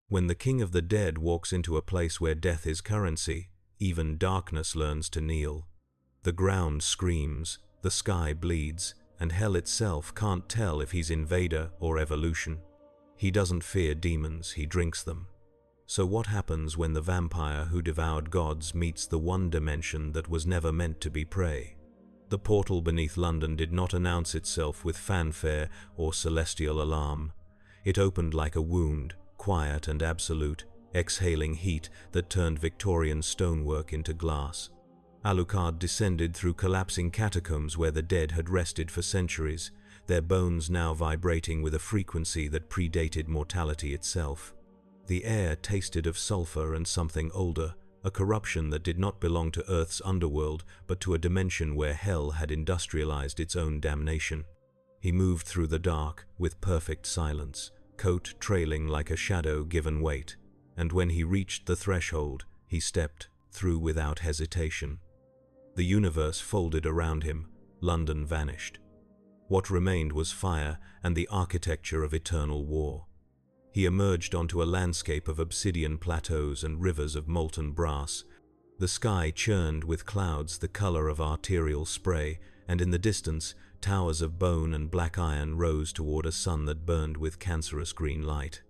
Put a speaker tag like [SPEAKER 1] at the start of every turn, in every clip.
[SPEAKER 1] When the king of the dead walks into a place where death is currency, even darkness learns to kneel. The ground screams, the sky bleeds, and hell itself can't tell if he's invader or evolution. He doesn't fear demons, he drinks them. So what happens when the vampire who devoured gods meets the one dimension that was never meant to be prey? The portal beneath London did not announce itself with fanfare or celestial alarm. It opened like a wound, quiet and absolute, exhaling heat that turned Victorian stonework into glass. Alucard descended through collapsing catacombs where the dead had rested for centuries, their bones now vibrating with a frequency that predated mortality itself. The air tasted of sulfur and something older, a corruption that did not belong to Earth's underworld but to a dimension where hell had industrialized its own damnation. He moved through the dark with perfect silence, coat trailing like a shadow given weight, and when he reached the threshold, he stepped through without hesitation. The universe folded around him, London vanished. What remained was fire and the architecture of eternal war. He emerged onto a landscape of obsidian plateaus and rivers of molten brass. The sky churned with clouds the color of arterial spray, and in the distance, towers of bone and black iron rose toward a sun that burned with cancerous green light.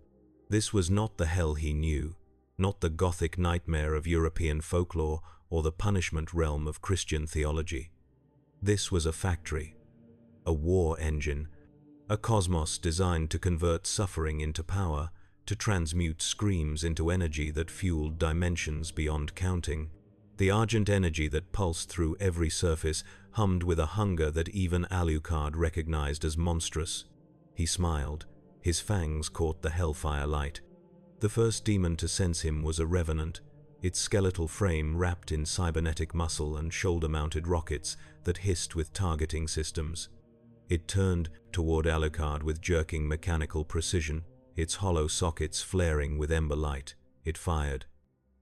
[SPEAKER 1] This was not the hell he knew, not the Gothic nightmare of European folklore or the punishment realm of Christian theology. This was a factory, a war engine, a cosmos designed to convert suffering into power, to transmute screams into energy that fueled dimensions beyond counting. The argent energy that pulsed through every surface hummed with a hunger that even Alucard recognized as monstrous. He smiled. His fangs caught the hellfire light. The first demon to sense him was a revenant, its skeletal frame wrapped in cybernetic muscle and shoulder-mounted rockets that hissed with targeting systems. It turned toward Alucard with jerking mechanical precision, its hollow sockets flaring with ember light. It fired.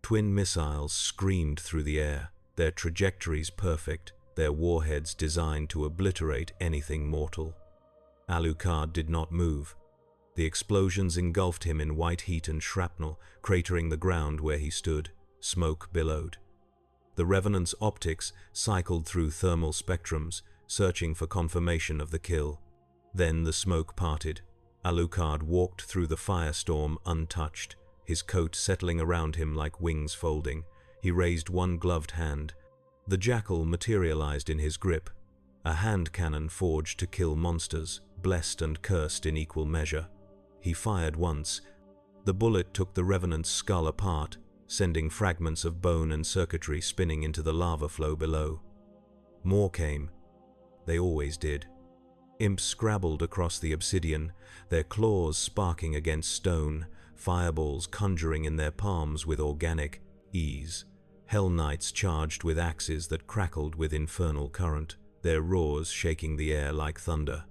[SPEAKER 1] Twin missiles screamed through the air, their trajectories perfect, their warheads designed to obliterate anything mortal. Alucard did not move. The explosions engulfed him in white heat and shrapnel, cratering the ground where he stood. Smoke billowed. The Revenant's optics cycled through thermal spectrums, searching for confirmation of the kill. Then the smoke parted. Alucard walked through the firestorm untouched, his coat settling around him like wings folding. He raised one gloved hand. The jackal materialized in his grip, a hand cannon forged to kill monsters, blessed and cursed in equal measure. He fired once. The bullet took the Revenant's skull apart, sending fragments of bone and circuitry spinning into the lava flow below. More came. They always did. Imps scrabbled across the obsidian, their claws sparking against stone, fireballs conjuring in their palms with organic ease. Hell Knights charged with axes that crackled with infernal current, their roars shaking the air like thunder.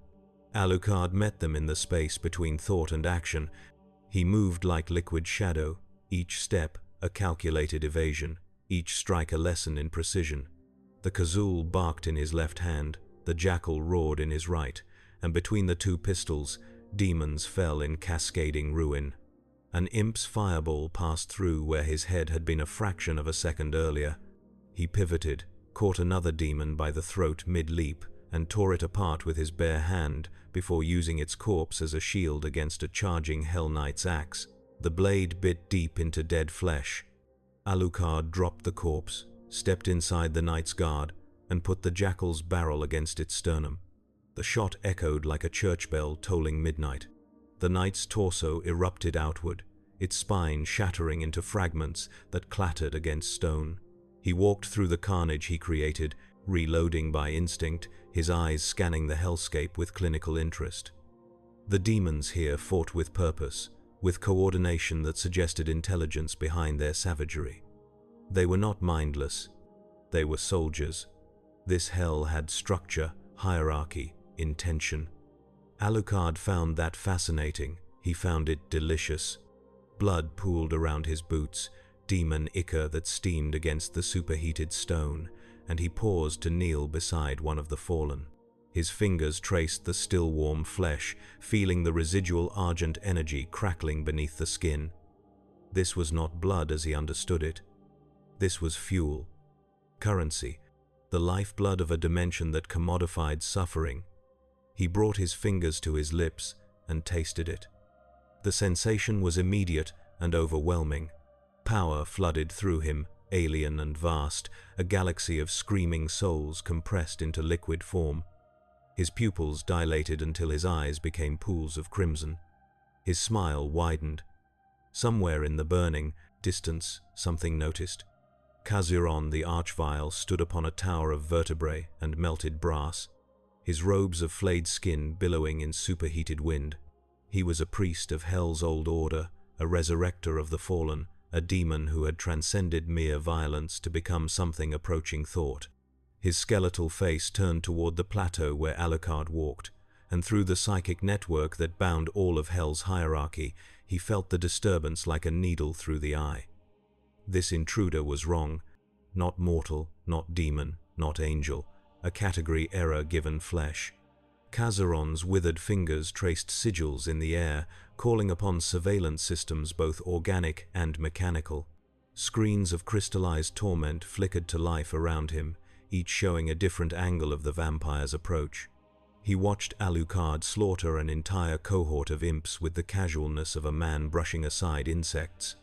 [SPEAKER 1] Alucard met them in the space between thought and action. He moved like liquid shadow, each step a calculated evasion, each strike a lesson in precision. The Kazul barked in his left hand, the jackal roared in his right, and between the two pistols, demons fell in cascading ruin. An imp's fireball passed through where his head had been a fraction of a second earlier. He pivoted, caught another demon by the throat mid-leap, and tore it apart with his bare hand before using its corpse as a shield against a charging Hell Knight's axe. The blade bit deep into dead flesh. Alucard dropped the corpse, stepped inside the knight's guard, and put the jackal's barrel against its sternum. The shot echoed like a church bell tolling midnight. The knight's torso erupted outward, its spine shattering into fragments that clattered against stone. He walked through the carnage he created, reloading by instinct, his eyes scanning the hellscape with clinical interest. The demons here fought with purpose, with coordination that suggested intelligence behind their savagery. They were not mindless. They were soldiers. This hell had structure, hierarchy, intention. Alucard found that fascinating. He found it delicious. Blood pooled around his boots, demon ichor that steamed against the superheated stone, and he paused to kneel beside one of the fallen. His fingers traced the still warm flesh, feeling the residual argent energy crackling beneath the skin. This was not blood as he understood it. This was fuel, currency, the lifeblood of a dimension that commodified suffering. He brought his fingers to his lips and tasted it. The sensation was immediate and overwhelming. Power flooded through him, alien and vast, a galaxy of screaming souls compressed into liquid form. His pupils dilated until his eyes became pools of crimson. His smile widened. Somewhere in the burning distance, something noticed. Kazuron the Archvile stood upon a tower of vertebrae and melted brass, his robes of flayed skin billowing in superheated wind. He was a priest of Hell's old order, a resurrector of the fallen, a demon who had transcended mere violence to become something approaching thought. His skeletal face turned toward the plateau where Alucard walked, and through the psychic network that bound all of Hell's hierarchy, he felt the disturbance like a needle through the eye. This intruder was wrong. Not mortal, not demon, not angel, a category error given flesh. Kazuron's withered fingers traced sigils in the air, calling upon surveillance systems both organic and mechanical. Screens of crystallized torment flickered to life around him, each showing a different angle of the vampire's approach. He watched Alucard slaughter an entire cohort of imps with the casualness of a man brushing aside insects.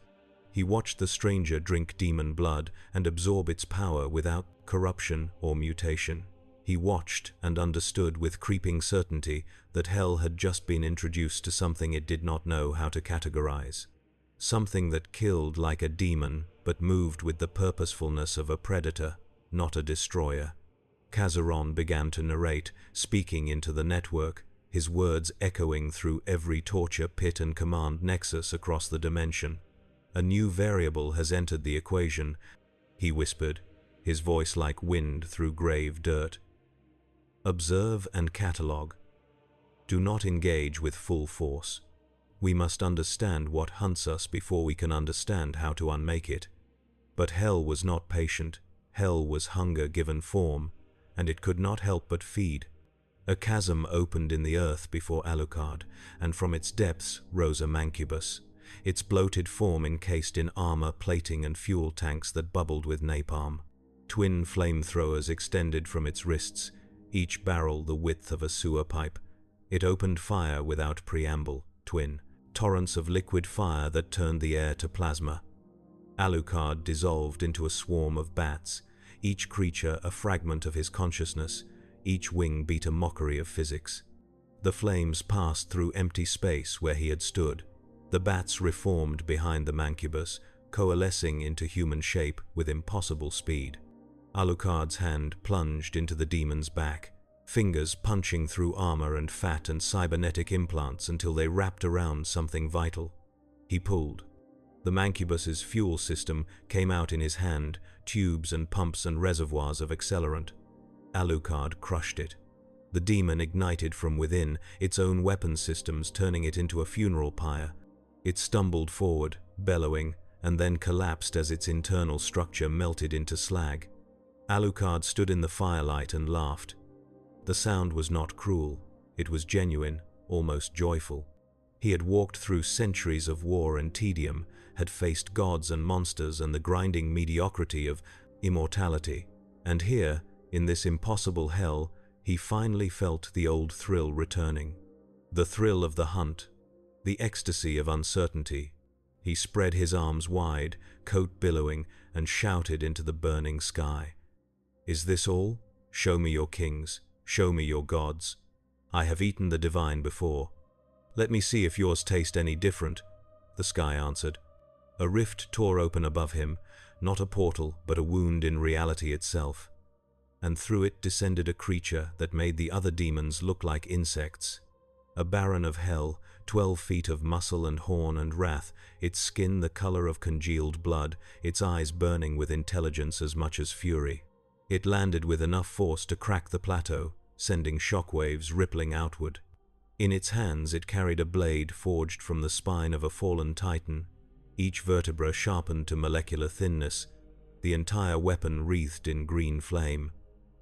[SPEAKER 1] He watched the stranger drink demon blood and absorb its power without corruption or mutation. He watched and understood with creeping certainty that Hell had just been introduced to something it did not know how to categorize. Something that killed like a demon, but moved with the purposefulness of a predator, not a destroyer. Kazuron began to narrate, speaking into the network, his words echoing through every torture pit and command nexus across the dimension. A new variable has entered the equation, he whispered, his voice like wind through grave dirt. Observe and catalogue. Do not engage with full force. We must understand what hunts us before we can understand how to unmake it. But Hell was not patient. Hell was hunger given form, and it could not help but feed. A chasm opened in the earth before Alucard, and from its depths rose a mancubus, its bloated form encased in armor, plating, and fuel tanks that bubbled with napalm. Twin flamethrowers extended from its wrists, each barrel the width of a sewer pipe. It opened fire without preamble, twin, torrents of liquid fire that turned the air to plasma. Alucard dissolved into a swarm of bats, each creature a fragment of his consciousness, each wing beat a mockery of physics. The flames passed through empty space where he had stood. The bats reformed behind the mancubus, coalescing into human shape with impossible speed. Alucard's hand plunged into the demon's back, fingers punching through armor and fat and cybernetic implants until they wrapped around something vital. He pulled. The mancubus's fuel system came out in his hand, tubes and pumps and reservoirs of accelerant. Alucard crushed it. The demon ignited from within, its own weapon systems turning it into a funeral pyre. It stumbled forward, bellowing, and then collapsed as its internal structure melted into slag. Alucard stood in the firelight and laughed. The sound was not cruel. It was genuine, almost joyful. He had walked through centuries of war and tedium, had faced gods and monsters and the grinding mediocrity of immortality. And here, in this impossible hell, he finally felt the old thrill returning. The thrill of the hunt, the ecstasy of uncertainty. He spread his arms wide, coat billowing, and shouted into the burning sky. Is this all? Show me your kings. Show me your gods. I have eaten the divine before. Let me see if yours taste any different, the sky answered. A rift tore open above him, not a portal, but a wound in reality itself. And through it descended a creature that made the other demons look like insects. A baron of hell, 12 feet of muscle and horn and wrath, its skin the color of congealed blood, its eyes burning with intelligence as much as fury. It landed with enough force to crack the plateau, sending shockwaves rippling outward. In its hands it carried a blade forged from the spine of a fallen titan, each vertebra sharpened to molecular thinness, the entire weapon wreathed in green flame.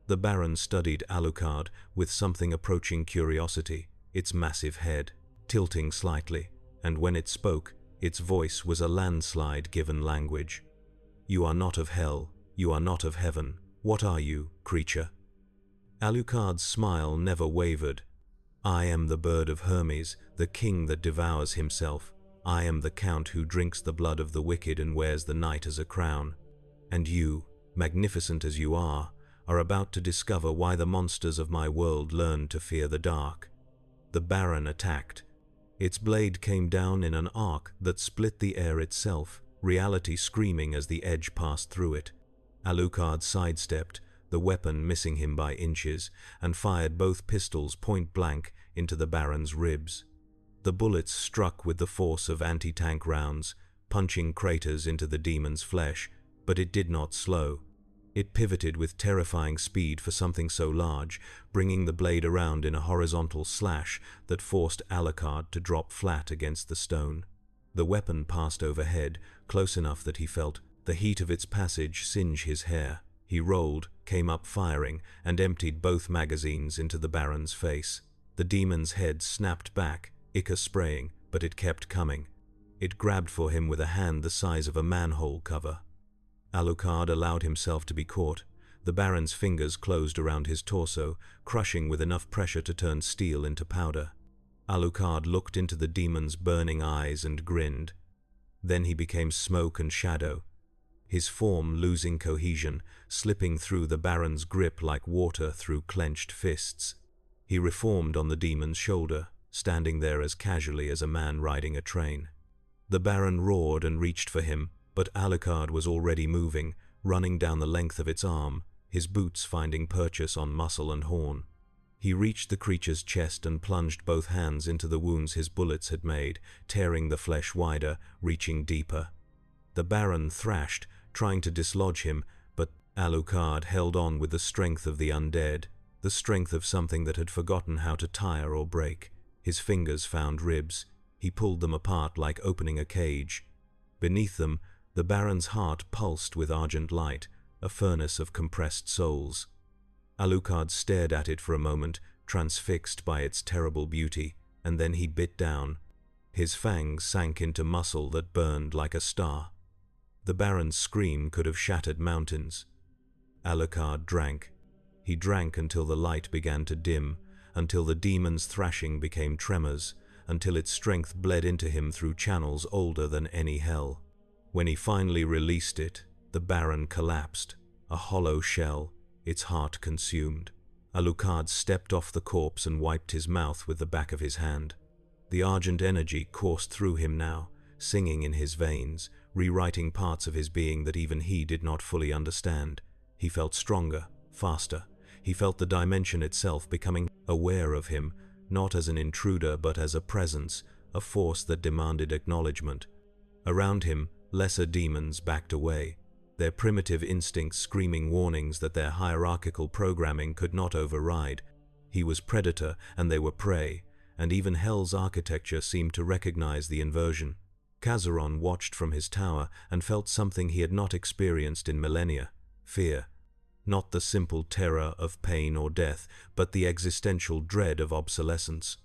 [SPEAKER 1] The baron studied Alucard with something approaching curiosity, its massive head tilting slightly, and when it spoke, Its voice was a landslide-given language. "You are not of hell, you are not of heaven. What are you, creature?" Alucard's smile never wavered. "I am the bird of Hermes, the king that devours himself. I am the count who drinks the blood of the wicked and wears the night as a crown. And you, magnificent as you are about to discover why the monsters of my world learned to fear the dark." The Baron attacked. Its blade came down in an arc that split the air itself, reality screaming as the edge passed through it. Alucard sidestepped, the weapon missing him by inches, and fired both pistols point blank into the Baron's ribs. The bullets struck with the force of anti-tank rounds, punching craters into the demon's flesh, but it did not slow. It pivoted with terrifying speed for something so large, bringing the blade around in a horizontal slash that forced Alucard to drop flat against the stone. The weapon passed overhead, close enough that he felt the heat of its passage singe his hair. He rolled, came up firing, and emptied both magazines into the Baron's face. The demon's head snapped back, ichor spraying, but it kept coming. It grabbed for him with a hand the size of a manhole cover. Alucard allowed himself to be caught. The Baron's fingers closed around his torso, crushing with enough pressure to turn steel into powder. Alucard looked into the demon's burning eyes and grinned. Then he became smoke and shadow, his form losing cohesion, slipping through the Baron's grip like water through clenched fists. He reformed on the demon's shoulder, standing there as casually as a man riding a train. The Baron roared and reached for him, but Alucard was already moving, running down the length of its arm, his boots finding purchase on muscle and horn. He reached the creature's chest and plunged both hands into the wounds his bullets had made, tearing the flesh wider, reaching deeper. The Baron thrashed, trying to dislodge him, but Alucard held on with the strength of the undead, the strength of something that had forgotten how to tire or break. His fingers found ribs. He pulled them apart like opening a cage. Beneath them, the Baron's heart pulsed with argent light, a furnace of compressed souls. Alucard stared at it for a moment, transfixed by its terrible beauty, and then he bit down. His fangs sank into muscle that burned like a star. The Baron's scream could have shattered mountains. Alucard drank. He drank until the light began to dim, until the demon's thrashing became tremors, until its strength bled into him through channels older than any hell. When he finally released it, the Baron collapsed, a hollow shell, its heart consumed. Alucard stepped off the corpse and wiped his mouth with the back of his hand. The argent energy coursed through him now, singing in his veins, rewriting parts of his being that even he did not fully understand. He felt stronger, faster. He felt the dimension itself becoming aware of him, not as an intruder but as a presence, a force that demanded acknowledgement. Around him, lesser demons backed away, their primitive instincts screaming warnings that their hierarchical programming could not override. He was predator and they were prey, and even Hell's architecture seemed to recognize the inversion. Kazaron watched from his tower and felt something he had not experienced in millennia: fear. Not the simple terror of pain or death, but the existential dread of obsolescence.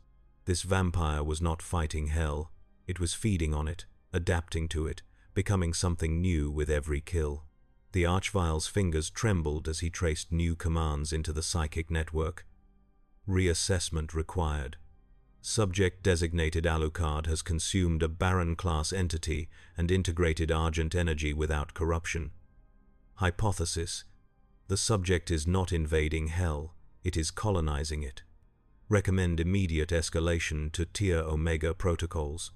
[SPEAKER 1] This vampire was not fighting Hell. It was feeding on it, adapting to it, becoming something new with every kill. The Archvile's fingers trembled as he traced new commands into the psychic network. Reassessment required. Subject designated Alucard has consumed a Baron-class entity and integrated Argent energy without corruption. Hypothesis: the subject is not invading Hell, it is colonizing it. Recommend immediate escalation to Tier Omega protocols.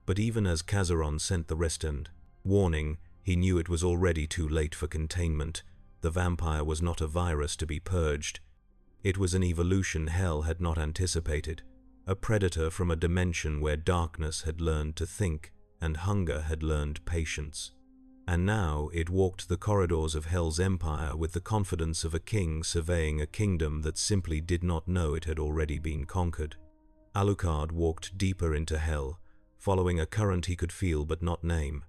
[SPEAKER 1] But even as Kazaron sent the restant warning, he knew it was already too late for containment. The vampire was not a virus to be purged. It was an evolution Hell had not anticipated. A predator from a dimension where darkness had learned to think and hunger had learned patience. And now it walked the corridors of Hell's empire with the confidence of a king surveying a kingdom that simply did not know it had already been conquered. Alucard walked deeper into Hell, following a current he could feel but not name.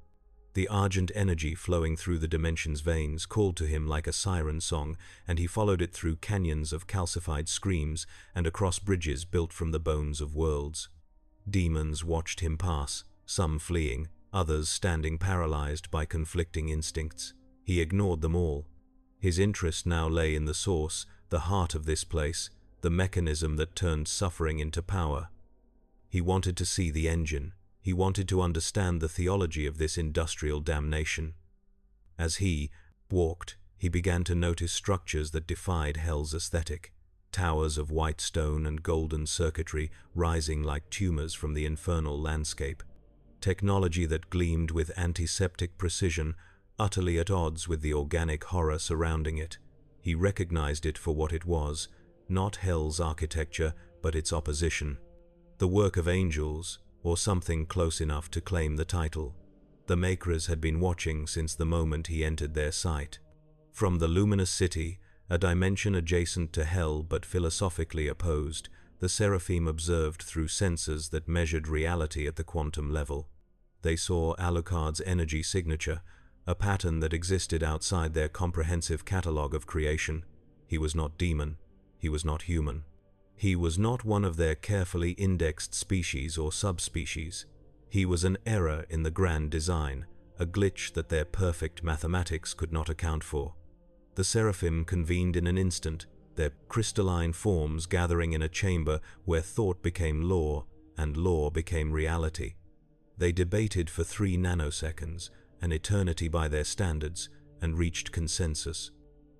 [SPEAKER 1] The argent energy flowing through the dimension's veins called to him like a siren song, and he followed it through canyons of calcified screams and across bridges built from the bones of worlds. Demons watched him pass, some fleeing, others standing paralyzed by conflicting instincts. He ignored them all. His interest now lay in the source, the heart of this place, the mechanism that turned suffering into power. He wanted to see the engine. He wanted to understand the theology of this industrial damnation. As he walked, he began to notice structures that defied hell's aesthetic. Towers of white stone and golden circuitry rising like tumors from the infernal landscape. Technology that gleamed with antiseptic precision, utterly at odds with the organic horror surrounding it. He recognized it for what it was, not hell's architecture, but its opposition. The work of angels, or something close enough to claim the title. The makers had been watching since the moment he entered their sight. From the luminous city, a dimension adjacent to hell but philosophically opposed, the seraphim observed through sensors that measured reality at the quantum level. They saw Alucard's energy signature, a pattern that existed outside their comprehensive catalogue of creation. He was not demon. He was not human. He was not one of their carefully indexed species or subspecies. He was an error in the grand design, a glitch that their perfect mathematics could not account for. The seraphim convened in an instant, their crystalline forms gathering in a chamber where thought became law and law became reality. They debated for 3 nanoseconds, an eternity by their standards, and reached consensus.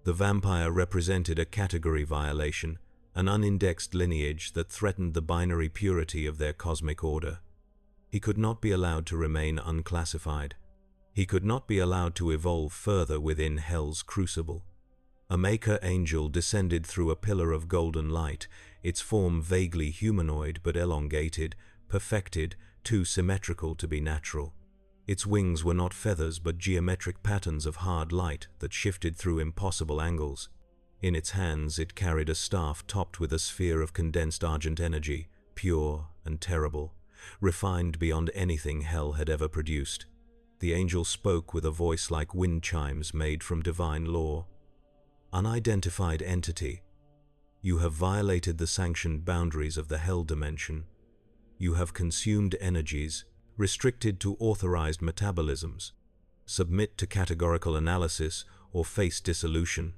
[SPEAKER 1] The vampire represented a category violation, an unindexed lineage that threatened the binary purity of their cosmic order. He could not be allowed to remain unclassified. He could not be allowed to evolve further within hell's crucible. A maker angel descended through a pillar of golden light, its form vaguely humanoid but elongated, perfected, too symmetrical to be natural. Its wings were not feathers but geometric patterns of hard light that shifted through impossible angles. In its hands it carried a staff topped with a sphere of condensed argent energy, pure and terrible, refined beyond anything hell had ever produced. The angel spoke with a voice like wind chimes made from divine law. Unidentified entity, you have violated the sanctioned boundaries of the hell dimension. You have consumed energies, restricted to authorized metabolisms. Submit to categorical analysis or face dissolution.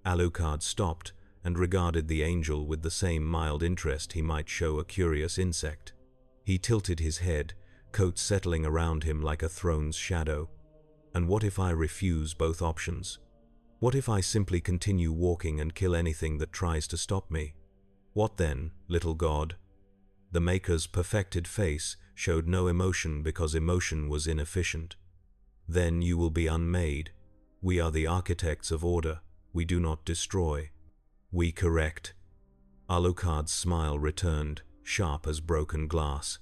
[SPEAKER 1] Alucard stopped and regarded the angel with the same mild interest he might show a curious insect. He tilted his head, coat settling around him like a throne's shadow. And what if I refuse both options? What if I simply continue walking and kill anything that tries to stop me? What then, little god? The Maker's perfected face showed no emotion because emotion was inefficient. Then you will be unmade. We are the architects of order. We do not destroy. We correct. Alucard's smile returned, sharp as broken glass.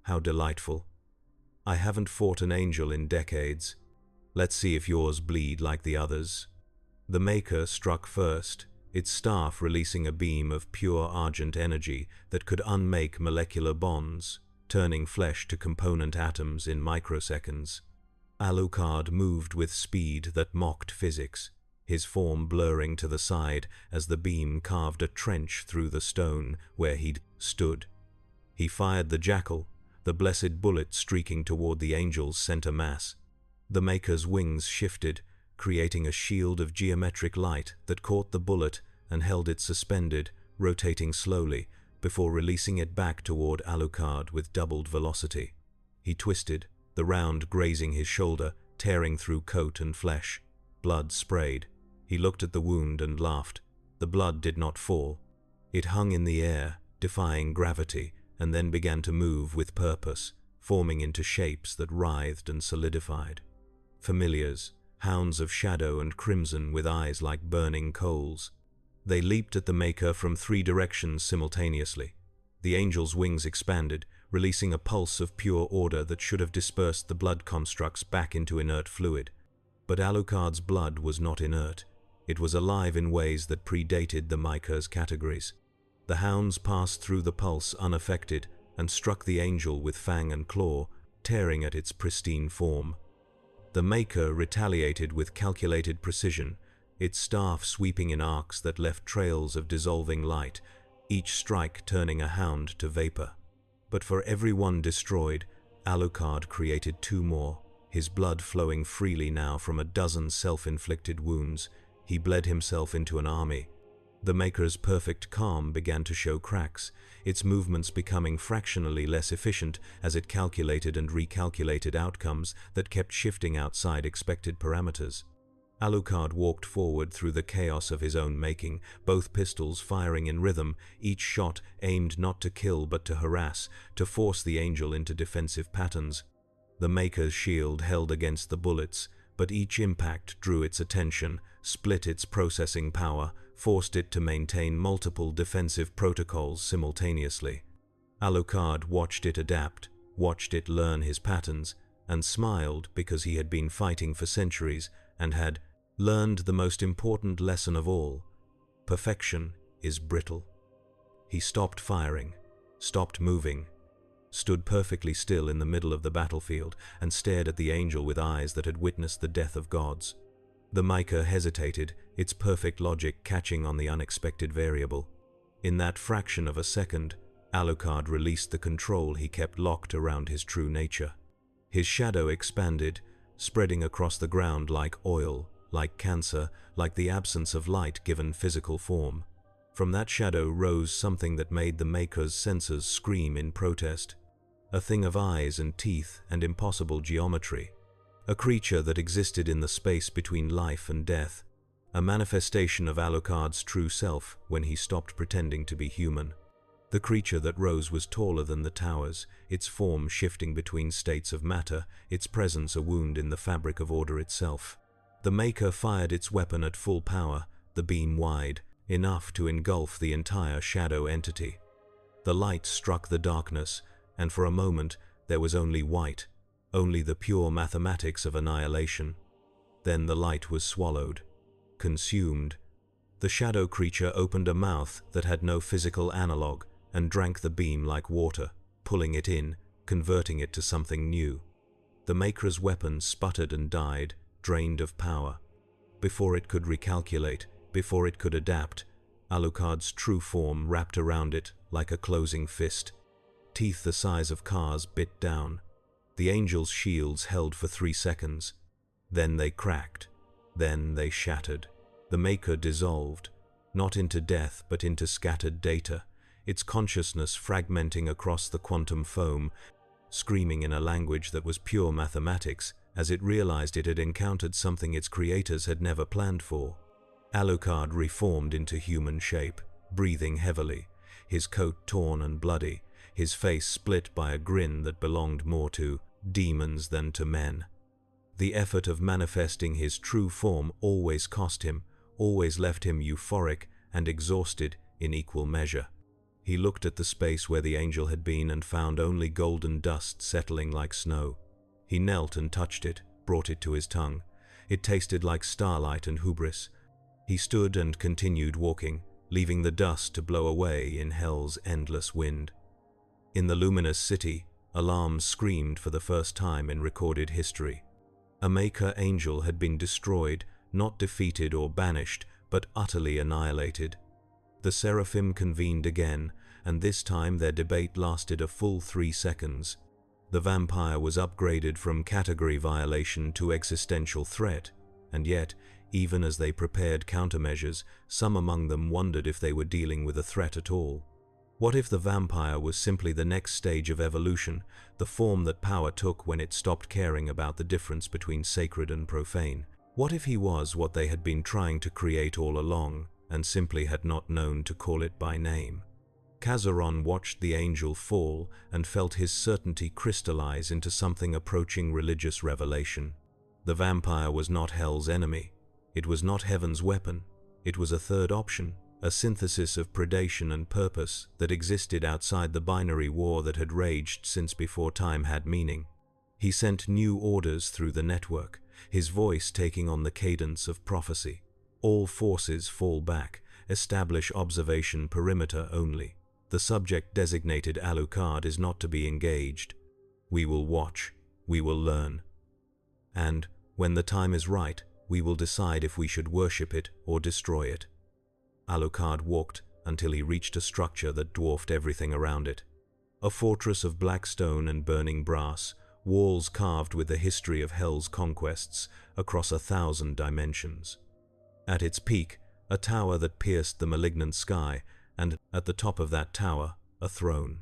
[SPEAKER 1] How delightful. I haven't fought an angel in decades. Let's see if yours bleed like the others. The Maker struck first, its staff releasing a beam of pure argent energy that could unmake molecular bonds, turning flesh to component atoms in microseconds. Alucard moved with speed that mocked physics, his form blurring to the side as the beam carved a trench through the stone where he'd stood. He fired the jackal, the blessed bullet streaking toward the angel's center mass. The Maker's wings shifted, creating a shield of geometric light that caught the bullet and held it suspended, rotating slowly, before releasing it back toward Alucard with doubled velocity. He twisted, the round grazing his shoulder, tearing through coat and flesh. Blood sprayed. He looked at the wound and laughed. The blood did not fall. It hung in the air, defying gravity, and then began to move with purpose, forming into shapes that writhed and solidified. Familiars, hounds of shadow and crimson with eyes like burning coals. They leaped at the Maker from 3 directions simultaneously. The angel's wings expanded, releasing a pulse of pure order that should have dispersed the blood constructs back into inert fluid. But Alucard's blood was not inert. It was alive in ways that predated the Maker's categories. The hounds passed through the pulse unaffected and struck the angel with fang and claw, tearing at its pristine form. The Maker retaliated with calculated precision, its staff sweeping in arcs that left trails of dissolving light, each strike turning a hound to vapor. But for every one destroyed, Alucard created 2 more, his blood flowing freely now from a dozen self-inflicted wounds. He bled himself into an army. The Maker's perfect calm began to show cracks, its movements becoming fractionally less efficient as it calculated and recalculated outcomes that kept shifting outside expected parameters. Alucard walked forward through the chaos of his own making, both pistols firing in rhythm, each shot aimed not to kill but to harass, to force the angel into defensive patterns. The Maker's shield held against the bullets, but each impact drew its attention, split its processing power, forced it to maintain multiple defensive protocols simultaneously. Alucard watched it adapt, watched it learn his patterns, and smiled because he had been fighting for centuries and had learned the most important lesson of all: perfection is brittle. He stopped firing, stopped moving, stood perfectly still in the middle of the battlefield and stared at the angel with eyes that had witnessed the death of gods. The Maker hesitated, its perfect logic catching on the unexpected variable. In that fraction of a second, Alucard released the control he kept locked around his true nature. His shadow expanded, spreading across the ground like oil, like cancer, like the absence of light given physical form. From that shadow rose something that made the Maker's senses scream in protest. A thing of eyes and teeth and impossible geometry. A creature that existed in the space between life and death. A manifestation of Alucard's true self when he stopped pretending to be human. The creature that rose was taller than the towers, its form shifting between states of matter, its presence a wound in the fabric of order itself. The Maker fired its weapon at full power, the beam wide, enough to engulf the entire shadow entity. The light struck the darkness, and for a moment there was only white, only the pure mathematics of annihilation. Then the light was swallowed, consumed. The shadow creature opened a mouth that had no physical analog and drank the beam like water, pulling it in, converting it to something new. The Maker's weapon sputtered and died, drained of power. Before it could recalculate, before it could adapt, Alucard's true form wrapped around it like a closing fist. Teeth the size of cars bit down. The angel's shields held for 3 seconds. Then they cracked. Then they shattered. The Maker dissolved, not into death but into scattered data, its consciousness fragmenting across the quantum foam, screaming in a language that was pure mathematics as it realized it had encountered something its creators had never planned for. Alucard reformed into human shape, breathing heavily, his coat torn and bloody, his face split by a grin that belonged more to demons than to men. The effort of manifesting his true form always cost him, always left him euphoric and exhausted in equal measure. He looked at the space where the angel had been and found only golden dust settling like snow. He knelt and touched it, brought it to his tongue. It tasted like starlight and hubris. He stood and continued walking, leaving the dust to blow away in hell's endless wind. In the luminous city, alarms screamed for the first time in recorded history. A Maker angel had been destroyed, not defeated or banished, but utterly annihilated. The seraphim convened again, and this time their debate lasted a full 3 seconds. The vampire was upgraded from category violation to existential threat, and yet, even as they prepared countermeasures, some among them wondered if they were dealing with a threat at all. What if the vampire was simply the next stage of evolution, the form that power took when it stopped caring about the difference between sacred and profane? What if he was what they had been trying to create all along, and simply had not known to call it by name? Kazaron watched the angel fall and felt his certainty crystallize into something approaching religious revelation. The vampire was not hell's enemy. It was not heaven's weapon. It was a third option, a synthesis of predation and purpose that existed outside the binary war that had raged since before time had meaning. He sent new orders through the network, his voice taking on the cadence of prophecy. All forces fall back, establish observation perimeter only. The subject designated Alucard is not to be engaged. We will watch, we will learn. And, when the time is right, we will decide if we should worship it or destroy it. Alucard walked until he reached a structure that dwarfed everything around it. A fortress of black stone and burning brass, walls carved with the history of Hell's conquests across 1,000 dimensions. At its peak, a tower that pierced the malignant sky, and at the top of that tower, a throne.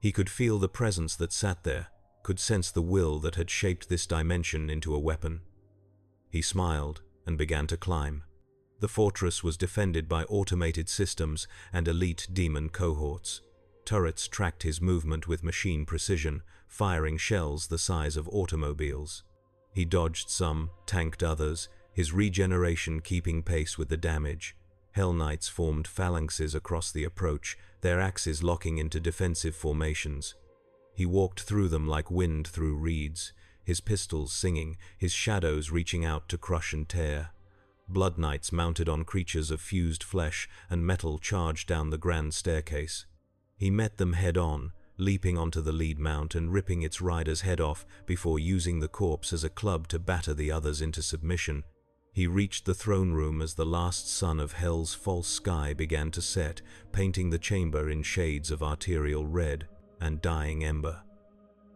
[SPEAKER 1] He could feel the presence that sat there, could sense the will that had shaped this dimension into a weapon. He smiled and began to climb. The fortress was defended by automated systems and elite demon cohorts. Turrets tracked his movement with machine precision, firing shells the size of automobiles. He dodged some, tanked others, his regeneration keeping pace with the damage. Hell Knights formed phalanxes across the approach, their axes locking into defensive formations. He walked through them like wind through reeds, his pistols singing, his shadows reaching out to crush and tear. Blood Knights mounted on creatures of fused flesh and metal charged down the grand staircase. He met them head-on, leaping onto the lead mount and ripping its rider's head off before using the corpse as a club to batter the others into submission. He reached the throne room as the last sun of Hell's false sky began to set, painting the chamber in shades of arterial red and dying ember.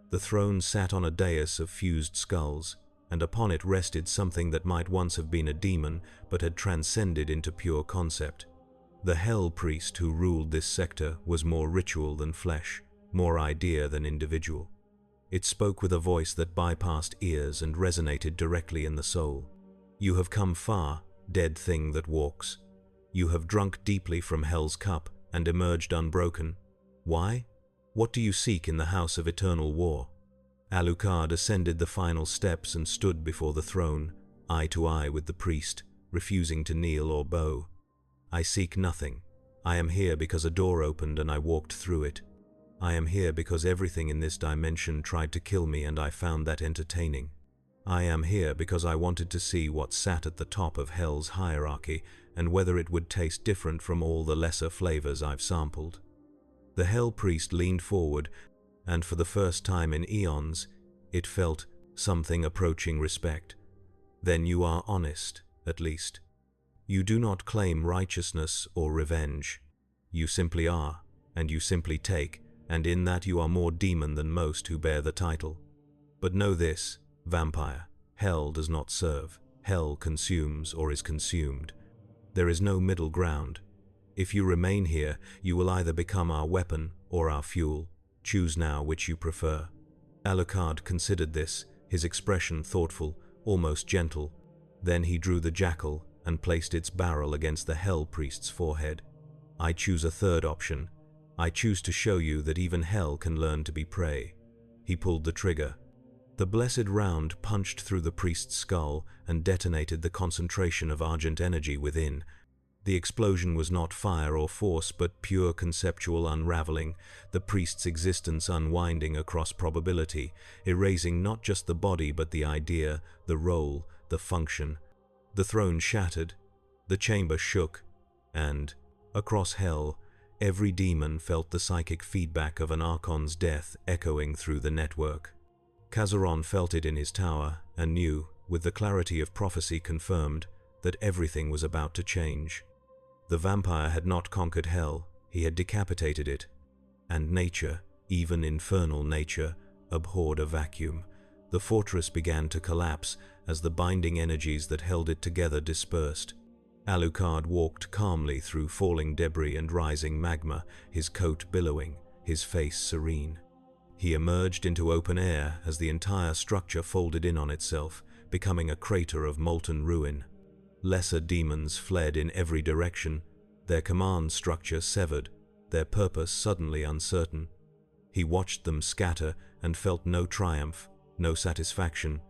[SPEAKER 1] The throne sat on a dais of fused skulls, and upon it rested something that might once have been a demon but had transcended into pure concept. The Hell Priest who ruled this sector was more ritual than flesh, more idea than individual. It spoke with a voice that bypassed ears and resonated directly in the soul. You have come far, dead thing that walks. You have drunk deeply from Hell's cup and emerged unbroken. Why? What do you seek in the house of eternal war? Alucard ascended the final steps and stood before the throne, eye to eye with the priest, refusing to kneel or bow. I seek nothing. I am here because a door opened and I walked through it. I am here because everything in this dimension tried to kill me and I found that entertaining. I am here because I wanted to see what sat at the top of Hell's hierarchy and whether it would taste different from all the lesser flavors I've sampled. The Hell Priest leaned forward, and for the first time in eons, it felt something approaching respect. Then you are honest, at least. You do not claim righteousness or revenge. You simply are, and you simply take, and in that you are more demon than most who bear the title. But know this, vampire, Hell does not serve. Hell consumes or is consumed. There is no middle ground. If you remain here, you will either become our weapon or our fuel. Choose now which you prefer. Alucard considered this, his expression thoughtful, almost gentle. Then he drew the jackal and placed its barrel against the Hell Priest's forehead. I choose a third option. I choose to show you that even Hell can learn to be prey. He pulled the trigger. The blessed round punched through the priest's skull and detonated the concentration of argent energy within. The explosion was not fire or force, but pure conceptual unraveling, the priest's existence unwinding across probability, erasing not just the body but the idea, the role, the function. The throne shattered, the chamber shook, and, across Hell, every demon felt the psychic feedback of an Archon's death echoing through the network. Kazaron felt it in his tower and knew, with the clarity of prophecy confirmed, that everything was about to change. The vampire had not conquered Hell, he had decapitated it. And nature, even infernal nature, abhorred a vacuum. The fortress began to collapse as the binding energies that held it together dispersed. Alucard walked calmly through falling debris and rising magma, his coat billowing, his face serene. He emerged into open air as the entire structure folded in on itself, becoming a crater of molten ruin. Lesser demons fled in every direction, their command structure severed, their purpose suddenly uncertain. He watched them scatter and felt no triumph, no satisfaction,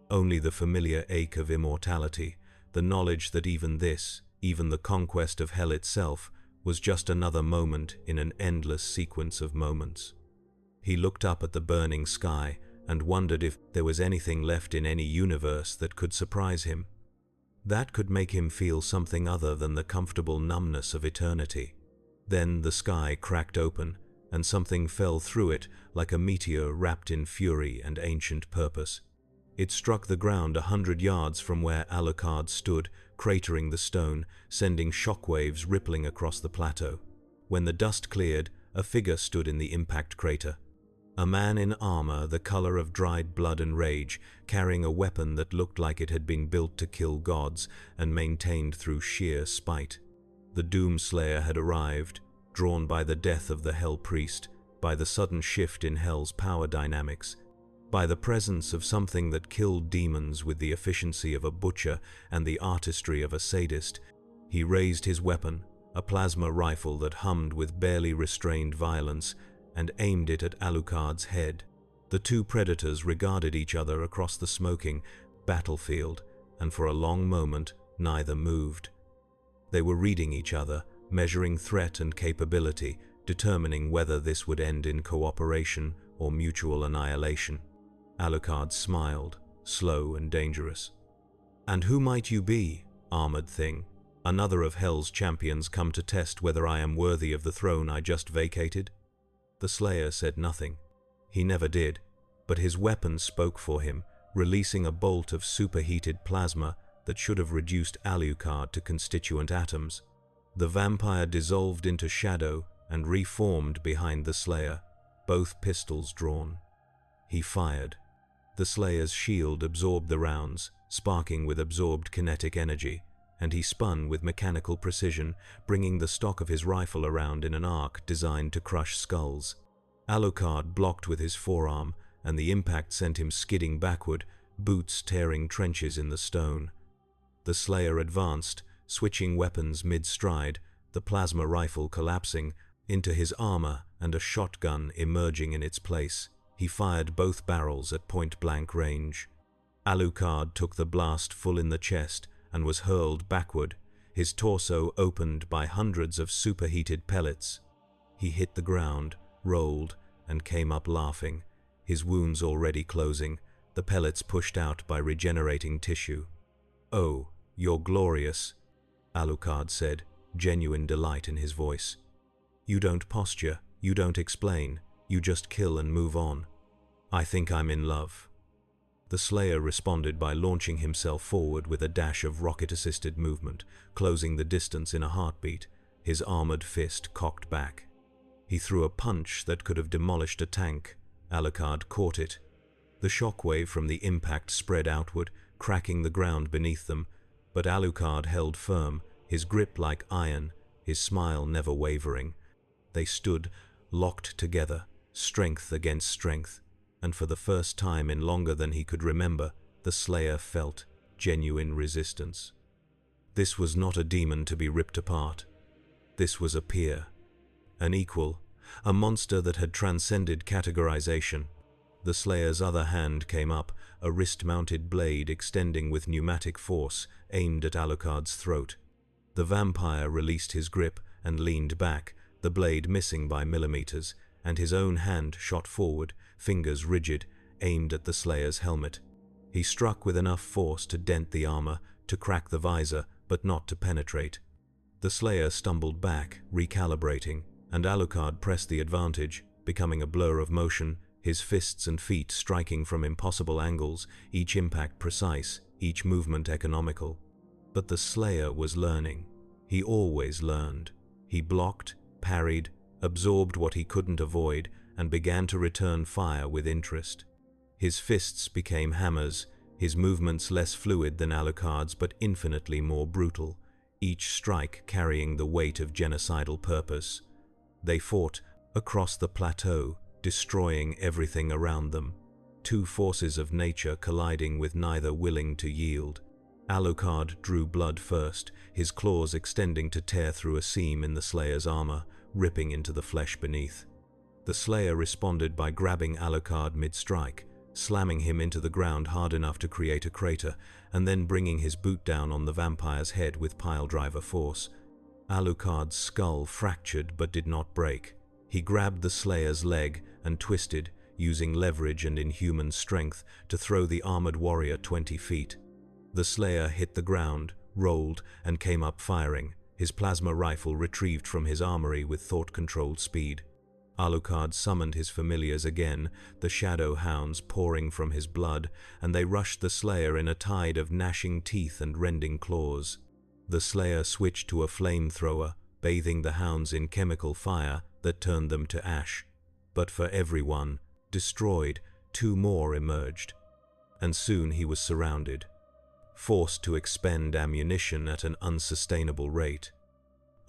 [SPEAKER 1] only the familiar ache of immortality, the knowledge that even this, even the conquest of Hell itself, was just another moment in an endless sequence of moments. He looked up at the burning sky and wondered if there was anything left in any universe that could surprise him. That could make him feel something other than the comfortable numbness of eternity. Then the sky cracked open, and something fell through it like a meteor wrapped in fury and ancient purpose. It struck the ground 100 yards from where Alucard stood, cratering the stone, sending shockwaves rippling across the plateau. When the dust cleared, a figure stood in the impact crater. A man in armor the color of dried blood and rage, carrying a weapon that looked like it had been built to kill gods and maintained through sheer spite. The Doomslayer had arrived, drawn by the death of the Hell Priest, by the sudden shift in Hell's power dynamics, by the presence of something that killed demons with the efficiency of a butcher and the artistry of a sadist. He raised his weapon, a plasma rifle that hummed with barely restrained violence, and aimed it at Alucard's head. The two predators regarded each other across the smoking battlefield, and for a long moment neither moved. They were reading each other, measuring threat and capability, determining whether this would end in cooperation or mutual annihilation. Alucard smiled, slow and dangerous. "And who might you be, armored thing? Another of Hell's champions come to test whether I am worthy of the throne I just vacated?" The Slayer said nothing. He never did, but his weapon spoke for him, releasing a bolt of superheated plasma that should have reduced Alucard to constituent atoms. The vampire dissolved into shadow and reformed behind the Slayer, both pistols drawn. He fired. The Slayer's shield absorbed the rounds, sparking with absorbed kinetic energy, and he spun with mechanical precision, bringing the stock of his rifle around in an arc designed to crush skulls. Alucard blocked with his forearm, and the impact sent him skidding backward, boots tearing trenches in the stone. The Slayer advanced, switching weapons mid-stride, the plasma rifle collapsing into his armor and a shotgun emerging in its place. He fired both barrels at point-blank range. Alucard took the blast full in the chest and was hurled backward, his torso opened by hundreds of superheated pellets. He hit the ground, rolled, and came up laughing, his wounds already closing, the pellets pushed out by regenerating tissue. "Oh, you're glorious," Alucard said, genuine delight in his voice. "You don't posture, you don't explain, you just kill and move on. I think I'm in love." The Slayer responded by launching himself forward with a dash of rocket-assisted movement, closing the distance in a heartbeat, his armored fist cocked back. He threw a punch that could have demolished a tank. Alucard caught it. The shockwave from the impact spread outward, cracking the ground beneath them, but Alucard held firm, his grip like iron, his smile never wavering. They stood, locked together, strength against strength, and for the first time in longer than he could remember, the Slayer felt genuine resistance. This was not a demon to be ripped apart. This was a peer, an equal, a monster that had transcended categorization. The Slayer's other hand came up, a wrist-mounted blade extending with pneumatic force, aimed at Alucard's throat. The vampire released his grip and leaned back, the blade missing by millimeters, and his own hand shot forward, fingers rigid, aimed at the Slayer's helmet. He struck with enough force to dent the armor, to crack the visor, but not to penetrate. The Slayer stumbled back, recalibrating, and Alucard pressed the advantage, becoming a blur of motion, his fists and feet striking from impossible angles, each impact precise, each movement economical. But the Slayer was learning. He always learned. He blocked, parried, absorbed what he couldn't avoid, and began to return fire with interest. His fists became hammers, his movements less fluid than Alucard's but infinitely more brutal, each strike carrying the weight of genocidal purpose. They fought across the plateau, destroying everything around them, two forces of nature colliding with neither willing to yield. Alucard drew blood first, his claws extending to tear through a seam in the Slayer's armor, ripping into the flesh beneath. The Slayer responded by grabbing Alucard mid-strike, slamming him into the ground hard enough to create a crater, and then bringing his boot down on the vampire's head with piledriver force. Alucard's skull fractured but did not break. He grabbed the Slayer's leg and twisted, using leverage and inhuman strength, to throw the armored warrior 20 feet. The Slayer hit the ground, rolled, and came up firing, his plasma rifle retrieved from his armory with thought-controlled speed. Alucard summoned his familiars again, the shadow hounds pouring from his blood, and they rushed the Slayer in a tide of gnashing teeth and rending claws. The Slayer switched to a flamethrower, bathing the hounds in chemical fire that turned them to ash. But for every one destroyed, 2 more emerged. And soon he was surrounded, forced to expend ammunition at an unsustainable rate.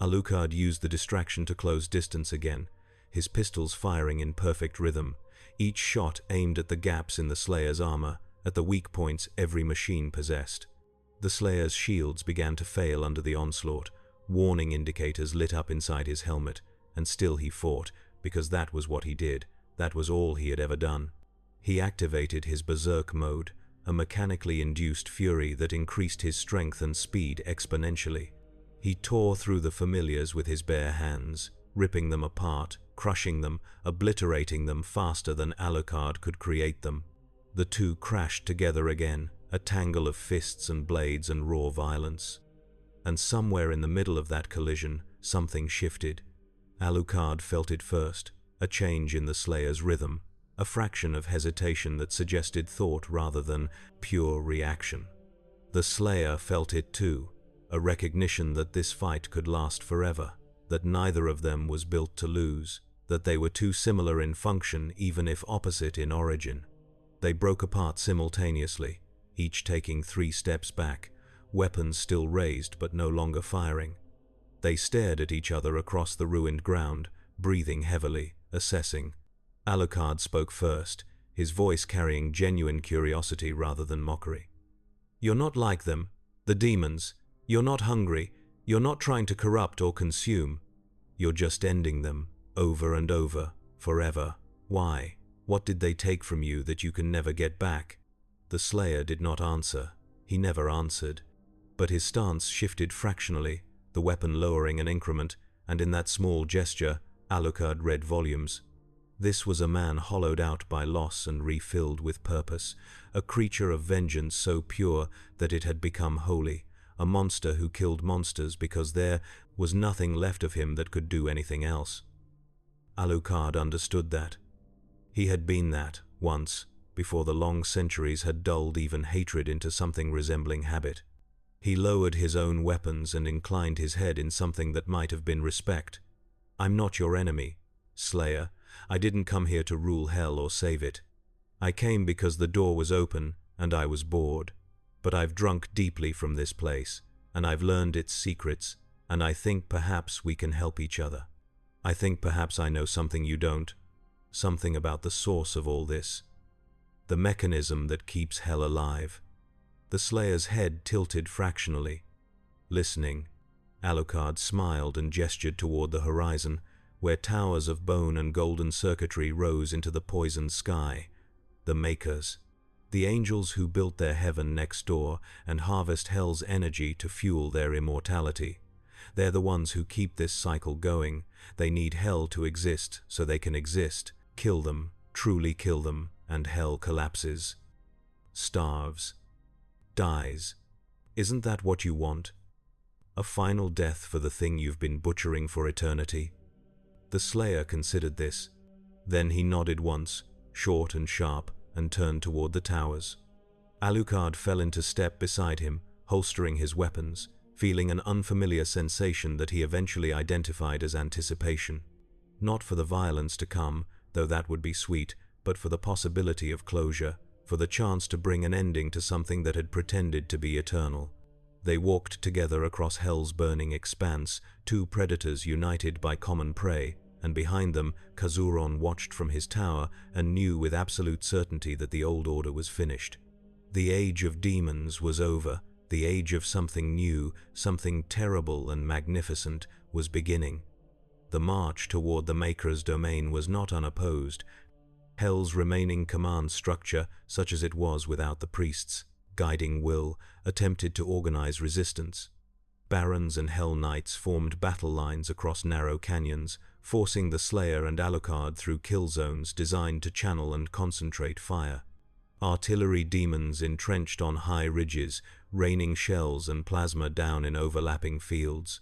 [SPEAKER 1] Alucard used the distraction to close distance again, his pistols firing in perfect rhythm, each shot aimed at the gaps in the Slayer's armor, at the weak points every machine possessed. The Slayer's shields began to fail under the onslaught, warning indicators lit up inside his helmet, and still he fought, because that was what he did, that was all he had ever done. He activated his berserk mode, a mechanically induced fury that increased his strength and speed exponentially. He tore through the familiars with his bare hands, ripping them apart, crushing them, obliterating them faster than Alucard could create them. The two crashed together again, a tangle of fists and blades and raw violence. And somewhere in the middle of that collision, something shifted. Alucard felt it first, a change in the Slayer's rhythm, a fraction of hesitation that suggested thought rather than pure reaction. The Slayer felt it too, a recognition that this fight could last forever, that neither of them was built to lose, that they were too similar in function even if opposite in origin. They broke apart simultaneously, each taking 3 steps back, weapons still raised but no longer firing. They stared at each other across the ruined ground, breathing heavily, assessing. Alucard spoke first, his voice carrying genuine curiosity rather than mockery. "You're not like them, the demons. You're not hungry. You're not trying to corrupt or consume. You're just ending them, over and over, forever. Why? What did they take from you that you can never get back?" The Slayer did not answer. He never answered. But his stance shifted fractionally, the weapon lowering an increment, and in that small gesture, Alucard read volumes. This was a man hollowed out by loss and refilled with purpose, a creature of vengeance so pure that it had become holy, a monster who killed monsters because there was nothing left of him that could do anything else. Alucard understood that. He had been that, once, before the long centuries had dulled even hatred into something resembling habit. He lowered his own weapons and inclined his head in something that might have been respect. "I'm not your enemy, Slayer. I didn't come here to rule hell or save it. I came because the door was open and I was bored. But I've drunk deeply from this place, and I've learned its secrets, and I think perhaps we can help each other. I think perhaps I know something you don't, something about the source of all this, the mechanism that keeps hell alive." The Slayer's head tilted fractionally. Listening, Alucard smiled and gestured toward the horizon, where towers of bone and golden circuitry rose into the poisoned sky. The Makers, the angels who built their heaven next door and harvest hell's energy to fuel their immortality. They're the ones who keep this cycle going. They need hell to exist so they can exist. Kill them, truly kill them, and hell collapses. Starves. Dies. Isn't that what you want? A final death for the thing you've been butchering for eternity? The Slayer considered this. Then he nodded once, short and sharp, and turned toward the towers. Alucard fell into step beside him, holstering his weapons, feeling an unfamiliar sensation that he eventually identified as anticipation. Not for the violence to come, though that would be sweet, but for the possibility of closure, for the chance to bring an ending to something that had pretended to be eternal. They walked together across hell's burning expanse, 2 predators united by common prey, and behind them, Kazuron watched from his tower and knew with absolute certainty that the old order was finished. The age of demons was over. The age of something new, something terrible and magnificent, was beginning. The march toward the Maker's domain was not unopposed. Hell's remaining command structure, such as it was without the priests' guiding will, attempted to organize resistance. Barons and Hell Knights formed battle lines across narrow canyons, forcing the Slayer and Alucard through kill zones designed to channel and concentrate fire. Artillery demons entrenched on high ridges, raining shells and plasma down in overlapping fields.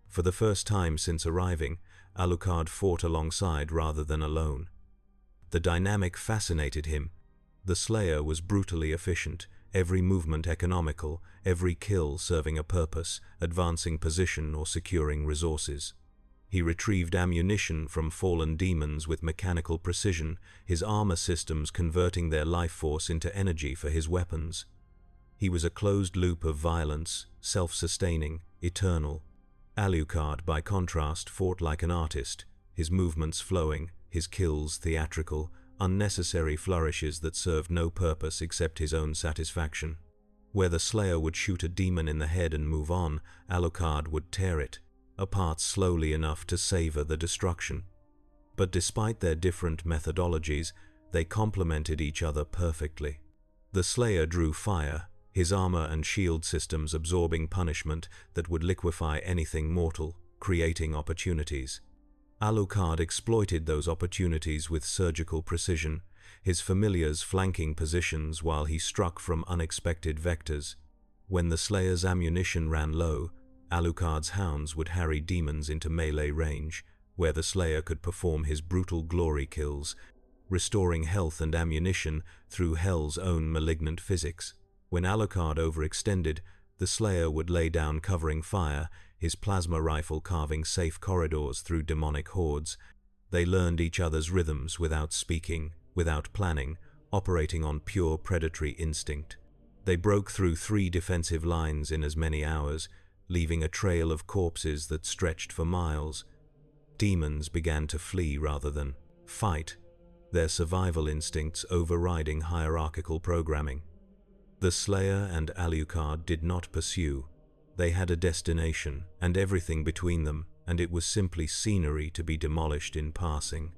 [SPEAKER 1] For the first time since arriving, Alucard fought alongside rather than alone. The dynamic fascinated him. The Slayer was brutally efficient, every movement economical, every kill serving a purpose, advancing position or securing resources. He retrieved ammunition from fallen demons with mechanical precision, his armor systems converting their life force into energy for his weapons. He was a closed loop of violence, self-sustaining, eternal. Alucard, by contrast, fought like an artist, his movements flowing, his kills theatrical, unnecessary flourishes that served no purpose except his own satisfaction. Where the Slayer would shoot a demon in the head and move on, Alucard would tear it apart slowly enough to savor the destruction. But despite their different methodologies, they complemented each other perfectly. The Slayer drew fire, his armor and shield systems absorbing punishment that would liquefy anything mortal, creating opportunities. Alucard exploited those opportunities with surgical precision, his familiars flanking positions while he struck from unexpected vectors. When the Slayer's ammunition ran low, Alucard's hounds would harry demons into melee range, where the Slayer could perform his brutal glory kills, restoring health and ammunition through Hell's own malignant physics. When Alucard overextended, the Slayer would lay down covering fire, his plasma rifle carving safe corridors through demonic hordes. They learned each other's rhythms without speaking, without planning, operating on pure predatory instinct. They broke through 3 defensive lines in as many hours, leaving a trail of corpses that stretched for miles. Demons began to flee rather than fight, their survival instincts overriding hierarchical programming. The Slayer and Alucard did not pursue. They had a destination and everything between them, and it was simply scenery to be demolished in passing.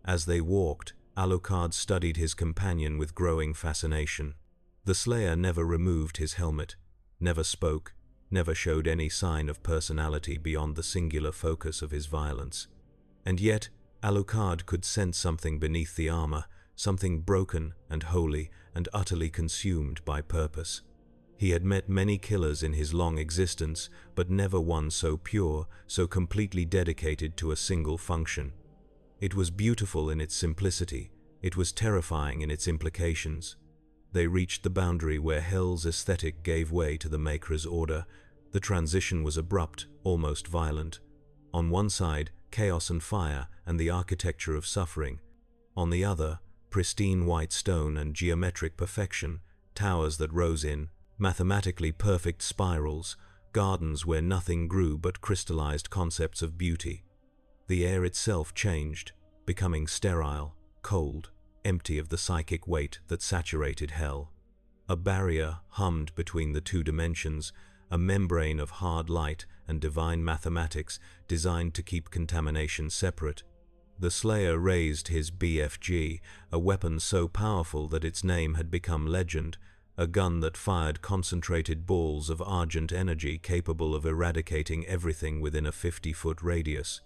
[SPEAKER 1] As they walked, Alucard studied his companion with growing fascination. The Slayer never removed his helmet, never spoke, never showed any sign of personality beyond the singular focus of his violence. And yet, Alucard could sense something beneath the armor, something broken and holy and utterly consumed by purpose. He had met many killers in his long existence, but never one so pure, so completely dedicated to a single function. It was beautiful in its simplicity, it was terrifying in its implications. They reached the boundary where Hell's aesthetic gave way to the Maker's order. The transition was abrupt, almost violent. On one side, chaos and fire and the architecture of suffering. On the other, pristine white stone and geometric perfection, towers that rose in mathematically perfect spirals, gardens where nothing grew but crystallized concepts of beauty. The air itself changed, becoming sterile, cold, empty of the psychic weight that saturated Hell. A barrier hummed between the 2 dimensions, a membrane of hard light and divine mathematics designed to keep contamination separate. The Slayer raised his BFG, a weapon so powerful that its name had become legend, a gun that fired concentrated balls of argent energy capable of eradicating everything within a 50-foot radius.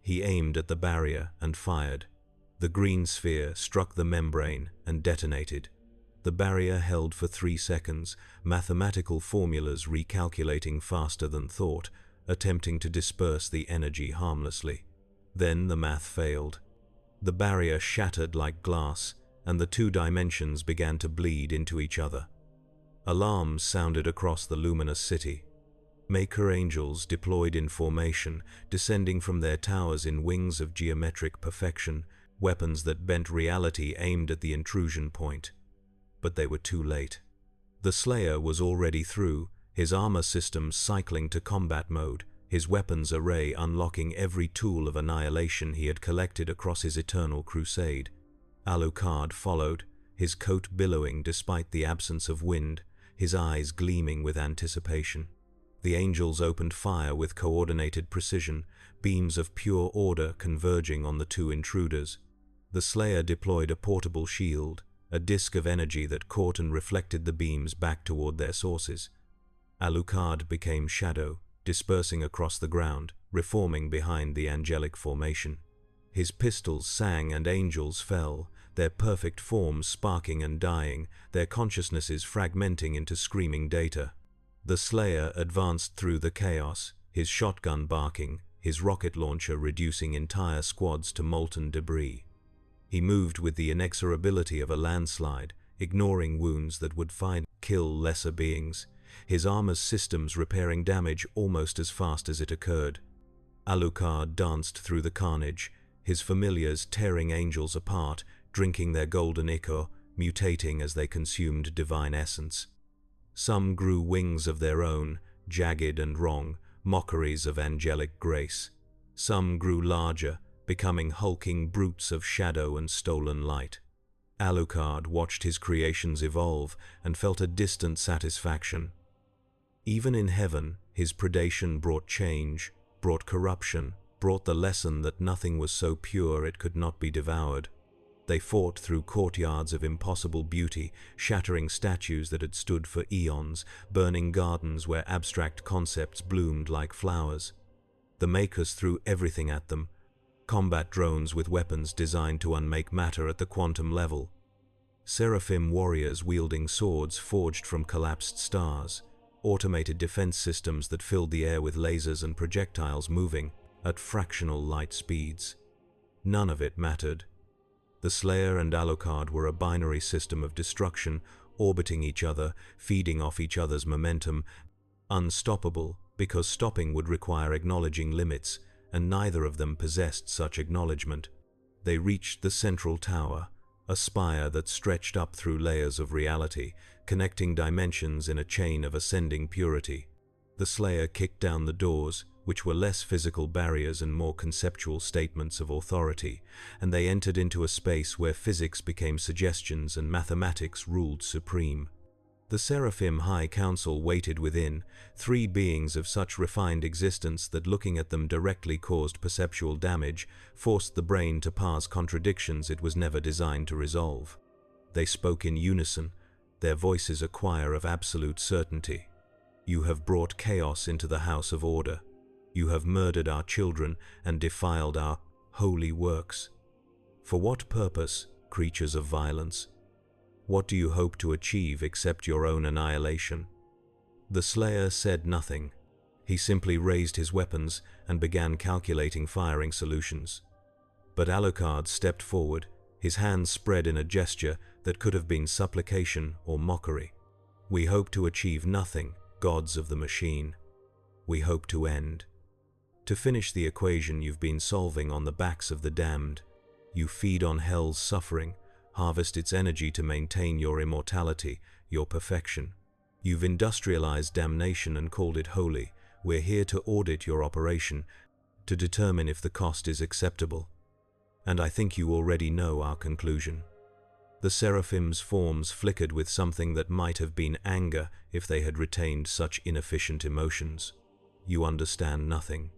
[SPEAKER 1] He aimed at the barrier and fired. The green sphere struck the membrane and detonated. The barrier held for 3 seconds, mathematical formulas recalculating faster than thought, attempting to disperse the energy harmlessly. Then the math failed. The barrier shattered like glass, and the 2 dimensions began to bleed into each other. Alarms sounded across the luminous city. Maker angels deployed in formation, descending from their towers in wings of geometric perfection, weapons that bent reality aimed at the intrusion point. But they were too late. The Slayer was already through, his armor systems cycling to combat mode, his weapons array unlocking every tool of annihilation he had collected across his eternal crusade. Alucard followed, his coat billowing despite the absence of wind, his eyes gleaming with anticipation. The angels opened fire with coordinated precision, beams of pure order converging on the 2 intruders. The Slayer deployed a portable shield, a disk of energy that caught and reflected the beams back toward their sources. Alucard became shadow, dispersing across the ground, reforming behind the angelic formation. His pistols sang and angels fell, their perfect forms sparking and dying, their consciousnesses fragmenting into screaming data. The Slayer advanced through the chaos, his shotgun barking, his rocket launcher reducing entire squads to molten debris. He moved with the inexorability of a landslide, ignoring wounds that would kill lesser beings, his armor's systems repairing damage almost as fast as it occurred. Alucard danced through the carnage, his familiars tearing angels apart, drinking their golden ichor, mutating as they consumed divine essence. Some grew wings of their own, jagged and wrong, mockeries of angelic grace. Some grew larger, becoming hulking brutes of shadow and stolen light. Alucard watched his creations evolve and felt a distant satisfaction. Even in heaven, his predation brought change, brought corruption, brought the lesson that nothing was so pure it could not be devoured. They fought through courtyards of impossible beauty, shattering statues that had stood for eons, burning gardens where abstract concepts bloomed like flowers. The Makers threw everything at them, combat drones with weapons designed to unmake matter at the quantum level. Seraphim warriors wielding swords forged from collapsed stars, automated defense systems that filled the air with lasers and projectiles moving at fractional light speeds. None of it mattered. The Slayer and Alucard were a binary system of destruction, orbiting each other, feeding off each other's momentum, unstoppable because stopping would require acknowledging limits, and neither of them possessed such acknowledgement. They reached the central tower, a spire that stretched up through layers of reality, connecting dimensions in a chain of ascending purity. The Slayer kicked down the doors, which were less physical barriers and more conceptual statements of authority, and they entered into a space where physics became suggestions and mathematics ruled supreme. The Seraphim High Council waited within, three beings of such refined existence that looking at them directly caused perceptual damage, forced the brain to parse contradictions it was never designed to resolve. They spoke in unison, their voices a choir of absolute certainty. You have brought chaos into the house of order. You have murdered our children and defiled our holy works. For what purpose, creatures of violence? What do you hope to achieve except your own annihilation? The Slayer said nothing. He simply raised his weapons and began calculating firing solutions. But Alucard stepped forward, his hands spread in a gesture that could have been supplication or mockery. We hope to achieve nothing, gods of the machine. We hope to end. To finish the equation you've been solving on the backs of the damned. You feed on hell's suffering, harvest its energy to maintain your immortality, your perfection. You've industrialized damnation and called it holy. We're here to audit your operation, to determine if the cost is acceptable. And I think you already know our conclusion. The Seraphim's forms flickered with something that might have been anger if they had retained such inefficient emotions. You understand nothing.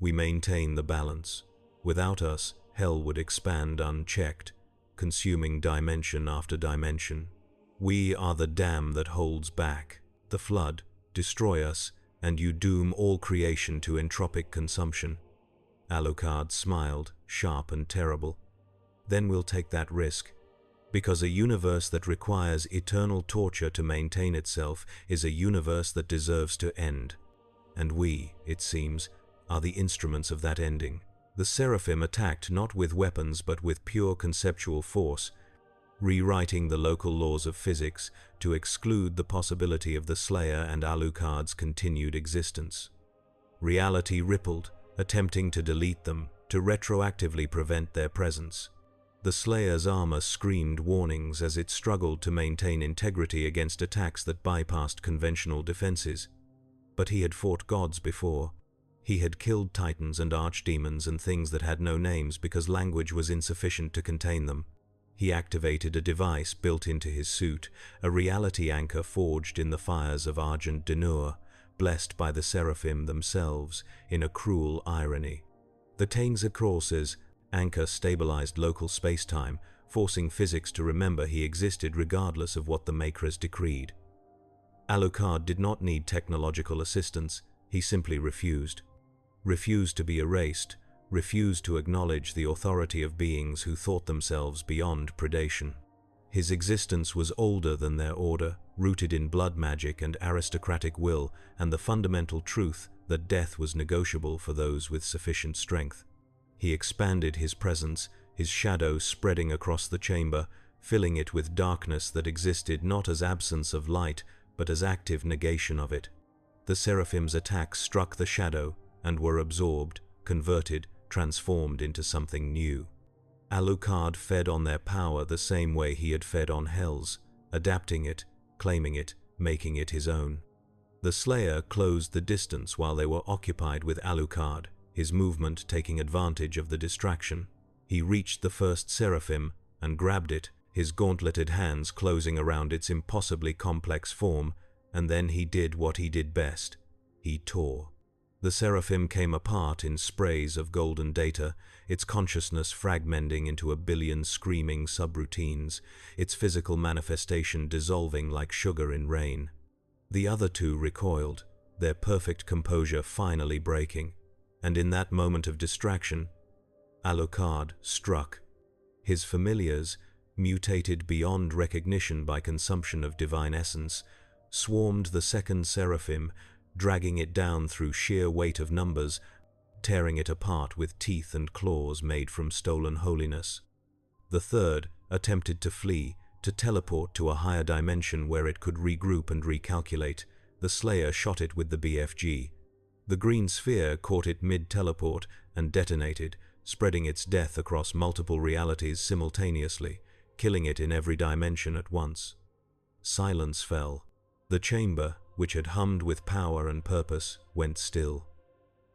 [SPEAKER 1] We maintain the balance. Without us, hell would expand unchecked, consuming dimension after dimension. We are the dam that holds back. The flood, destroy us, and you doom all creation to entropic consumption. Alucard smiled, sharp and terrible. Then we'll take that risk, because a universe that requires eternal torture to maintain itself is a universe that deserves to end. And we, it seems, are the instruments of that ending. The Seraphim attacked not with weapons but with pure conceptual force, rewriting the local laws of physics to exclude the possibility of the Slayer and Alucard's continued existence. Reality rippled, attempting to delete them, to retroactively prevent their presence. The Slayer's armor screamed warnings as it struggled to maintain integrity against attacks that bypassed conventional defenses. But he had fought gods before. He had killed titans and archdemons and things that had no names because language was insufficient to contain them. He activated a device built into his suit, a reality anchor forged in the fires of Argent Denur, blessed by the Seraphim themselves in a cruel irony. The Tainzakraw's anchor stabilized local space-time, forcing physics to remember he existed regardless of what the Makers decreed. Alucard did not need technological assistance, he simply refused. Refused to be erased, refused to acknowledge the authority of beings who thought themselves beyond predation. His existence was older than their order, rooted in blood magic and aristocratic will and the fundamental truth that death was negotiable for those with sufficient strength. He expanded his presence, his shadow spreading across the chamber, filling it with darkness that existed not as absence of light, but as active negation of it. The Seraphim's attack struck the shadow, and were absorbed, converted, transformed into something new. Alucard fed on their power the same way he had fed on Hell's, adapting it, claiming it, making it his own. The Slayer closed the distance while they were occupied with Alucard, his movement taking advantage of the distraction. He reached the first seraphim and grabbed it, his gauntleted hands closing around its impossibly complex form, and then he did what he did best. He tore. The seraphim came apart in sprays of golden data, its consciousness fragmenting into a billion screaming subroutines, its physical manifestation dissolving like sugar in rain. The other two recoiled, their perfect composure finally breaking, and in that moment of distraction, Alucard struck. His familiars, mutated beyond recognition by consumption of divine essence, swarmed the second seraphim, dragging it down through sheer weight of numbers, tearing it apart with teeth and claws made from stolen holiness. The third attempted to flee, to teleport to a higher dimension where it could regroup and recalculate. The Slayer shot it with the BFG. The green sphere caught it mid-teleport and detonated, spreading its death across multiple realities simultaneously, killing it in every dimension at once. Silence fell. The chamber, which had hummed with power and purpose, went still.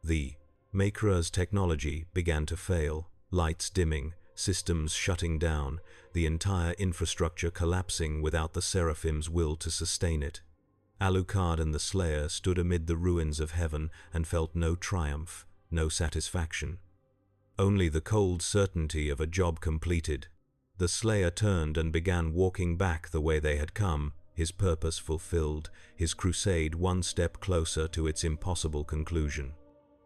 [SPEAKER 1] The Maker's technology began to fail, lights dimming, systems shutting down, the entire infrastructure collapsing without the Seraphim's will to sustain it. Alucard and the Slayer stood amid the ruins of heaven and felt no triumph, no satisfaction. Only the cold certainty of a job completed. The Slayer turned and began walking back the way they had come, his purpose fulfilled, his crusade one step closer to its impossible conclusion.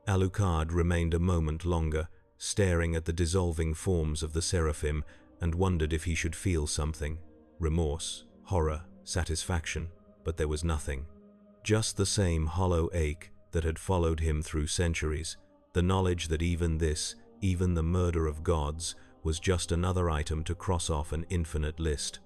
[SPEAKER 1] Alucard remained a moment longer, staring at the dissolving forms of the Seraphim, and wondered if he should feel something. Remorse, horror, satisfaction, but there was nothing. Just the same hollow ache that had followed him through centuries, the knowledge that even this, even the murder of gods, was just another item to cross off an infinite list.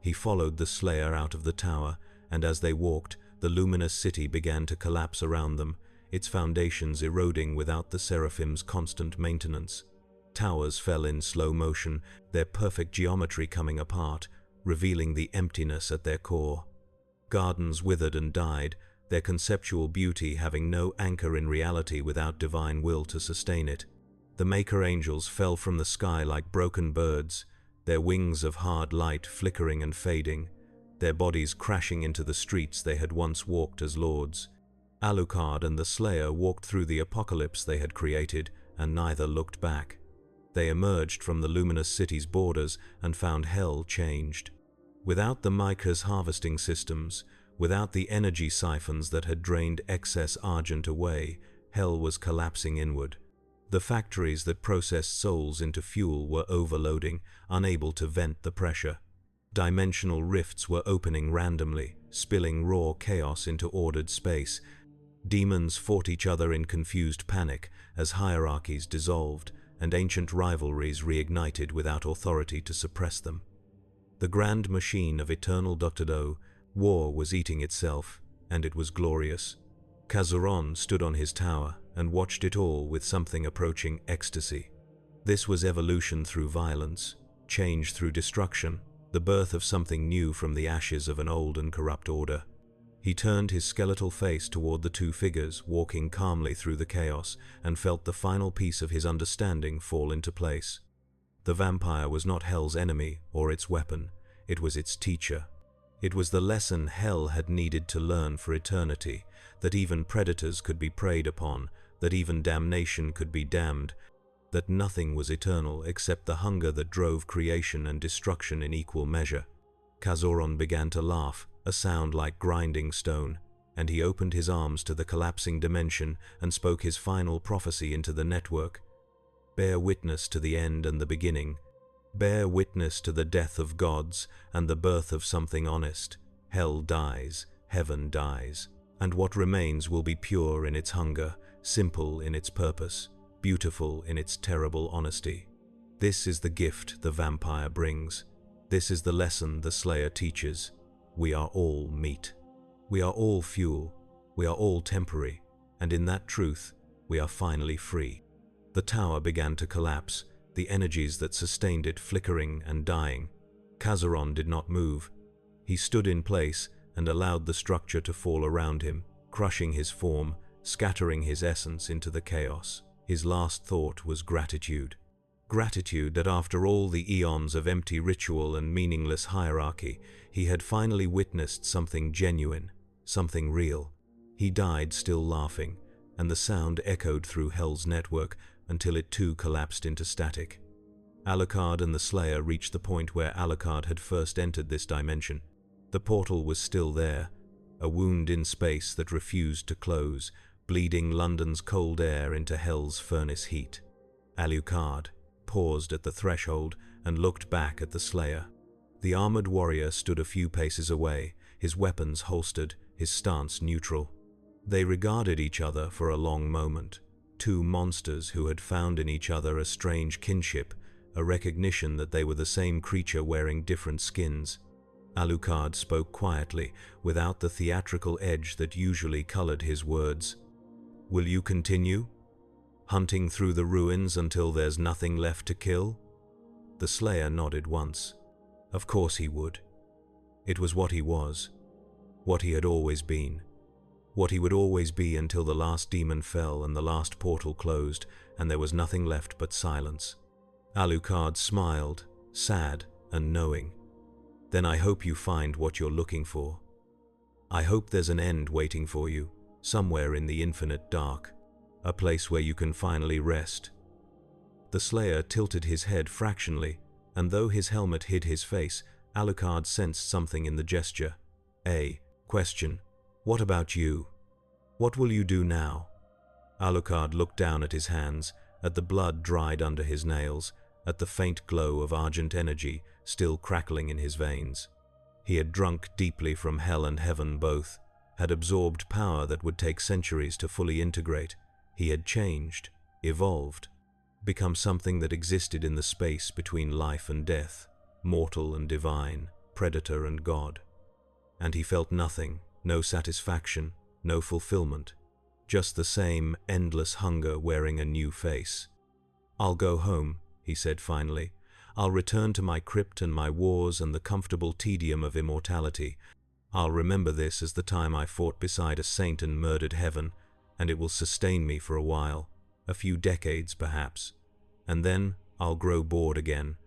[SPEAKER 1] He followed the Slayer out of the tower, and as they walked, the luminous city began to collapse around them, its foundations eroding without the Seraphim's constant maintenance. Towers fell in slow motion, their perfect geometry coming apart, revealing the emptiness at their core. Gardens withered and died, their conceptual beauty having no anchor in reality without divine will to sustain it. The Maker angels fell from the sky like broken birds, their wings of hard light flickering and fading, their bodies crashing into the streets they had once walked as lords. Alucard and the Slayer walked through the apocalypse they had created, and neither looked back. They emerged from the luminous city's borders and found hell changed. Without the Maker's harvesting systems, without the energy siphons that had drained excess argent away, hell was collapsing inward. The factories that processed souls into fuel were overloading, unable to vent the pressure. Dimensional rifts were opening randomly, spilling raw chaos into ordered space. Demons fought each other in confused panic as hierarchies dissolved and ancient rivalries reignited without authority to suppress them. The grand machine of eternal Doctado, war was eating itself, and it was glorious. Kazuron stood on his tower and watched it all with something approaching ecstasy. This was evolution through violence, change through destruction, the birth of something new from the ashes of an old and corrupt order. He turned his skeletal face toward the two figures walking calmly through the chaos and felt the final piece of his understanding fall into place. The vampire was not Hell's enemy or its weapon, it was its teacher. It was the lesson Hell had needed to learn for eternity, that even predators could be preyed upon, that even damnation could be damned, that nothing was eternal except the hunger that drove creation and destruction in equal measure. Kazuron began to laugh, a sound like grinding stone, and he opened his arms to the collapsing dimension and spoke his final prophecy into the network. Bear witness to the end and the beginning. Bear witness to the death of gods and the birth of something honest. Hell dies, heaven dies, and what remains will be pure in its hunger, simple in its purpose, beautiful in its terrible honesty. This is the gift the vampire brings. This is the lesson the Slayer teaches. We are all meat. We are all fuel. We are all temporary, and in that truth, We are finally free. The tower began to collapse, the energies that sustained it flickering and dying. Kazaron did not move. He stood in place and allowed the structure to fall around him, crushing his form, scattering his essence into the chaos. His last thought was gratitude. Gratitude that after all the eons of empty ritual and meaningless hierarchy, he had finally witnessed something genuine, something real. He died still laughing, and the sound echoed through Hell's network until it too collapsed into static. Alucard and the Slayer reached the point where Alucard had first entered this dimension. The portal was still there, a wound in space that refused to close, bleeding London's cold air into Hell's furnace heat. Alucard paused at the threshold and looked back at the Slayer. The armored warrior stood a few paces away, his weapons holstered, his stance neutral. They regarded each other for a long moment, two monsters who had found in each other a strange kinship, a recognition that they were the same creature wearing different skins. Alucard spoke quietly, without the theatrical edge that usually colored his words. "Will you continue? Hunting through the ruins until there's nothing left to kill?" The Slayer nodded once. Of course he would. It was what he was, what he had always been, what he would always be until the last demon fell and the last portal closed and there was nothing left but silence. Alucard smiled, sad and knowing. "Then I hope you find what you're looking for. I hope there's an end waiting for you, somewhere in the infinite dark, a place where you can finally rest." The Slayer tilted his head fractionally, and though his helmet hid his face, Alucard sensed something in the gesture. Question. What about you? What will you do now? Alucard looked down at his hands, at the blood dried under his nails, at the faint glow of argent energy still crackling in his veins. He had drunk deeply from hell and heaven both, had absorbed power that would take centuries to fully integrate. He had changed, evolved, become something that existed in the space between life and death, mortal and divine, predator and god. And he felt nothing, no satisfaction, no fulfillment, just the same endless hunger wearing a new face. "I'll go home," he said finally. "I'll return to my crypt and my wars and the comfortable tedium of immortality. I'll remember this as the time I fought beside a saint and murdered heaven, and it will sustain me for a while, a few decades perhaps. And then I'll grow bored again,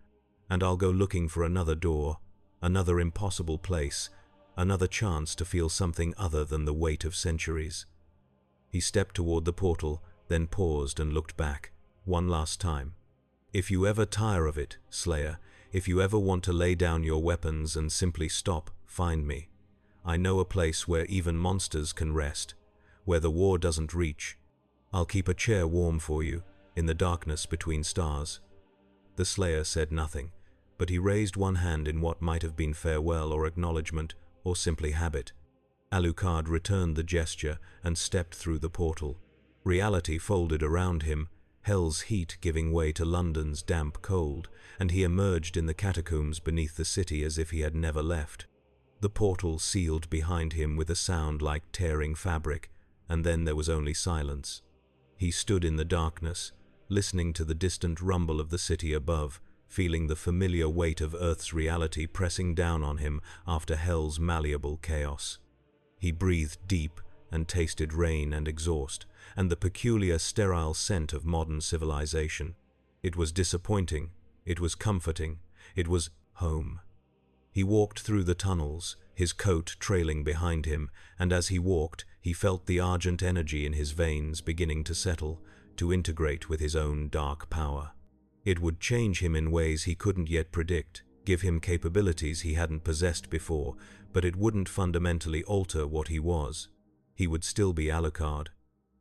[SPEAKER 1] and I'll go looking for another door, another impossible place, another chance to feel something other than the weight of centuries." He stepped toward the portal, then paused and looked back, one last time. "If you ever tire of it, Slayer, if you ever want to lay down your weapons and simply stop, find me. I know a place where even monsters can rest, where the war doesn't reach. I'll keep a chair warm for you, in the darkness between stars." The Slayer said nothing, but he raised one hand in what might have been farewell or acknowledgement, or simply habit. Alucard returned the gesture and stepped through the portal. Reality folded around him, Hell's heat giving way to London's damp cold, and he emerged in the catacombs beneath the city as if he had never left. The portal sealed behind him with a sound like tearing fabric, and then there was only silence. He stood in the darkness, listening to the distant rumble of the city above, feeling the familiar weight of Earth's reality pressing down on him after Hell's malleable chaos. He breathed deep and tasted rain and exhaust, and the peculiar sterile scent of modern civilization. It was disappointing, it was comforting, it was home. He walked through the tunnels, his coat trailing behind him, and as he walked, he felt the argent energy in his veins beginning to settle, to integrate with his own dark power. It would change him in ways he couldn't yet predict, give him capabilities he hadn't possessed before, but it wouldn't fundamentally alter what he was. He would still be Alucard,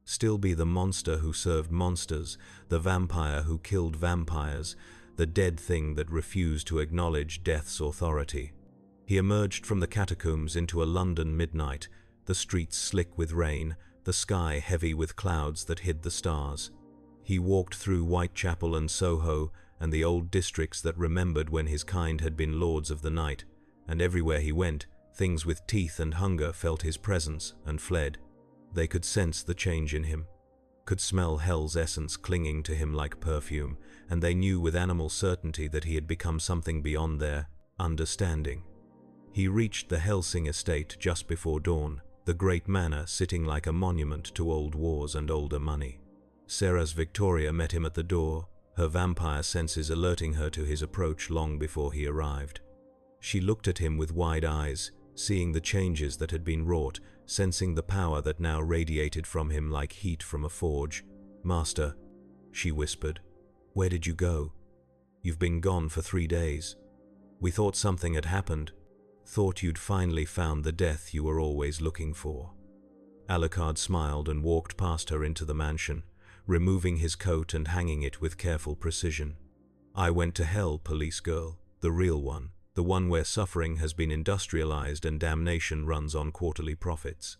[SPEAKER 1] still be the monster who served monsters, the vampire who killed vampires, the dead thing that refused to acknowledge death's authority. He emerged from the catacombs into a London midnight, the streets slick with rain, the sky heavy with clouds that hid the stars. He walked through Whitechapel and Soho and the old districts that remembered when his kind had been lords of the night, and everywhere he went, things with teeth and hunger felt his presence and fled. They could sense the change in him. could smell hell's essence clinging to him like perfume, and they knew with animal certainty that he had become something beyond their understanding. He reached the Helsing estate just before dawn, the great manor sitting like a monument to old wars and older money. Sarah's Victoria met him at the door, her vampire senses alerting her to his approach long before he arrived. She looked at him with wide eyes, seeing the changes that had been wrought, sensing the power that now radiated from him like heat from a forge. "Master," she whispered, "where did you go? You've been gone for 3 days. We thought something had happened. Thought you'd finally found the death you were always looking for." Alucard smiled and walked past her into the mansion, removing his coat and hanging it with careful precision. "I went to hell, police girl, the real one. The one where suffering has been industrialized and damnation runs on quarterly profits.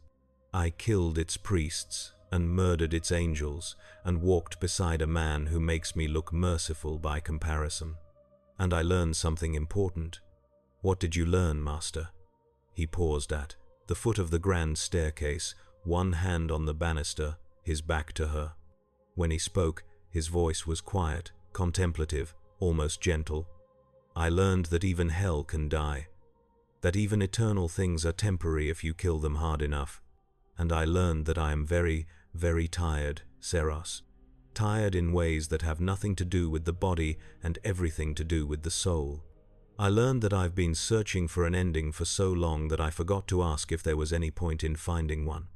[SPEAKER 1] I killed its priests and murdered its angels and walked beside a man who makes me look merciful by comparison. And I learned something important." "What did you learn, master?" He paused at the foot of the grand staircase, one hand on the banister, his back to her. When he spoke, his voice was quiet, contemplative, almost gentle. "I learned that even hell can die, that even eternal things are temporary if you kill them hard enough. And I learned that I am very, very tired, Seros. Tired in ways that have nothing to do with the body and everything to do with the soul. I learned that I've been searching for an ending for so long that I forgot to ask if there was any point in finding one."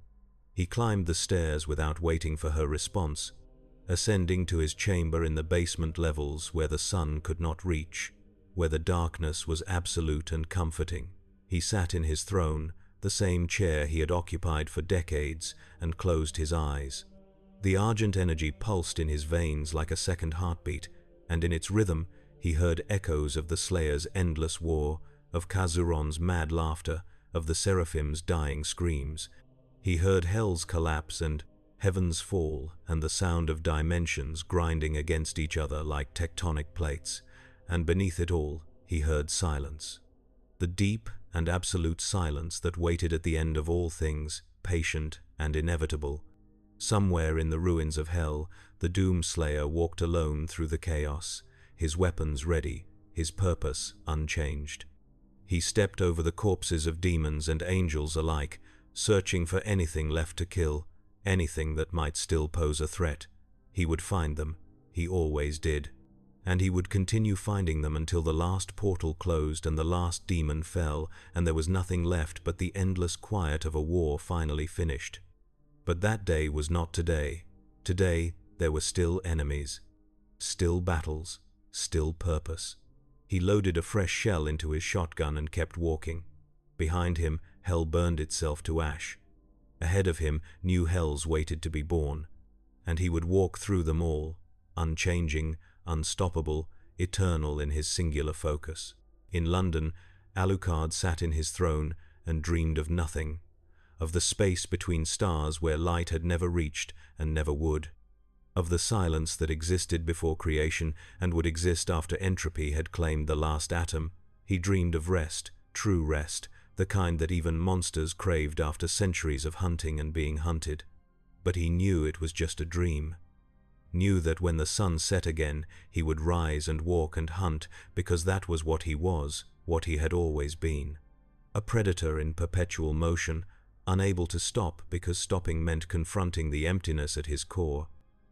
[SPEAKER 1] He climbed the stairs without waiting for her response, ascending to his chamber in the basement levels where the sun could not reach, where the darkness was absolute and comforting. He sat in his throne, the same chair he had occupied for decades, and closed his eyes. The argent energy pulsed in his veins like a second heartbeat, and in its rhythm he heard echoes of the Slayer's endless war, of Kazuron's mad laughter, of the Seraphim's dying screams. He heard hell's collapse and heaven's fall, and the sound of dimensions grinding against each other like tectonic plates. And beneath it all, he heard silence. The deep and absolute silence that waited at the end of all things, patient and inevitable. Somewhere in the ruins of hell, the Doomslayer walked alone through the chaos, his weapons ready, his purpose unchanged. He stepped over the corpses of demons and angels alike, searching for anything left to kill, anything that might still pose a threat. He would find them, he always did. And he would continue finding them until the last portal closed and the last demon fell, and there was nothing left but the endless quiet of a war finally finished. But that day was not today. Today, there were still enemies, still battles, still purpose. He loaded a fresh shell into his shotgun and kept walking. Behind him, hell burned itself to ash. Ahead of him, new hells waited to be born. And he would walk through them all, unchanging, unstoppable, eternal in his singular focus. In London, Alucard sat in his throne and dreamed of nothing, of the space between stars where light had never reached and never would, of the silence that existed before creation and would exist after entropy had claimed the last atom. He dreamed of rest, true rest, the kind that even monsters craved after centuries of hunting and being hunted. But he knew it was just a dream. Knew that when the sun set again, he would rise and walk and hunt, because that was what he was, what he had always been. A predator in perpetual motion, unable to stop because stopping meant confronting the emptiness at his core.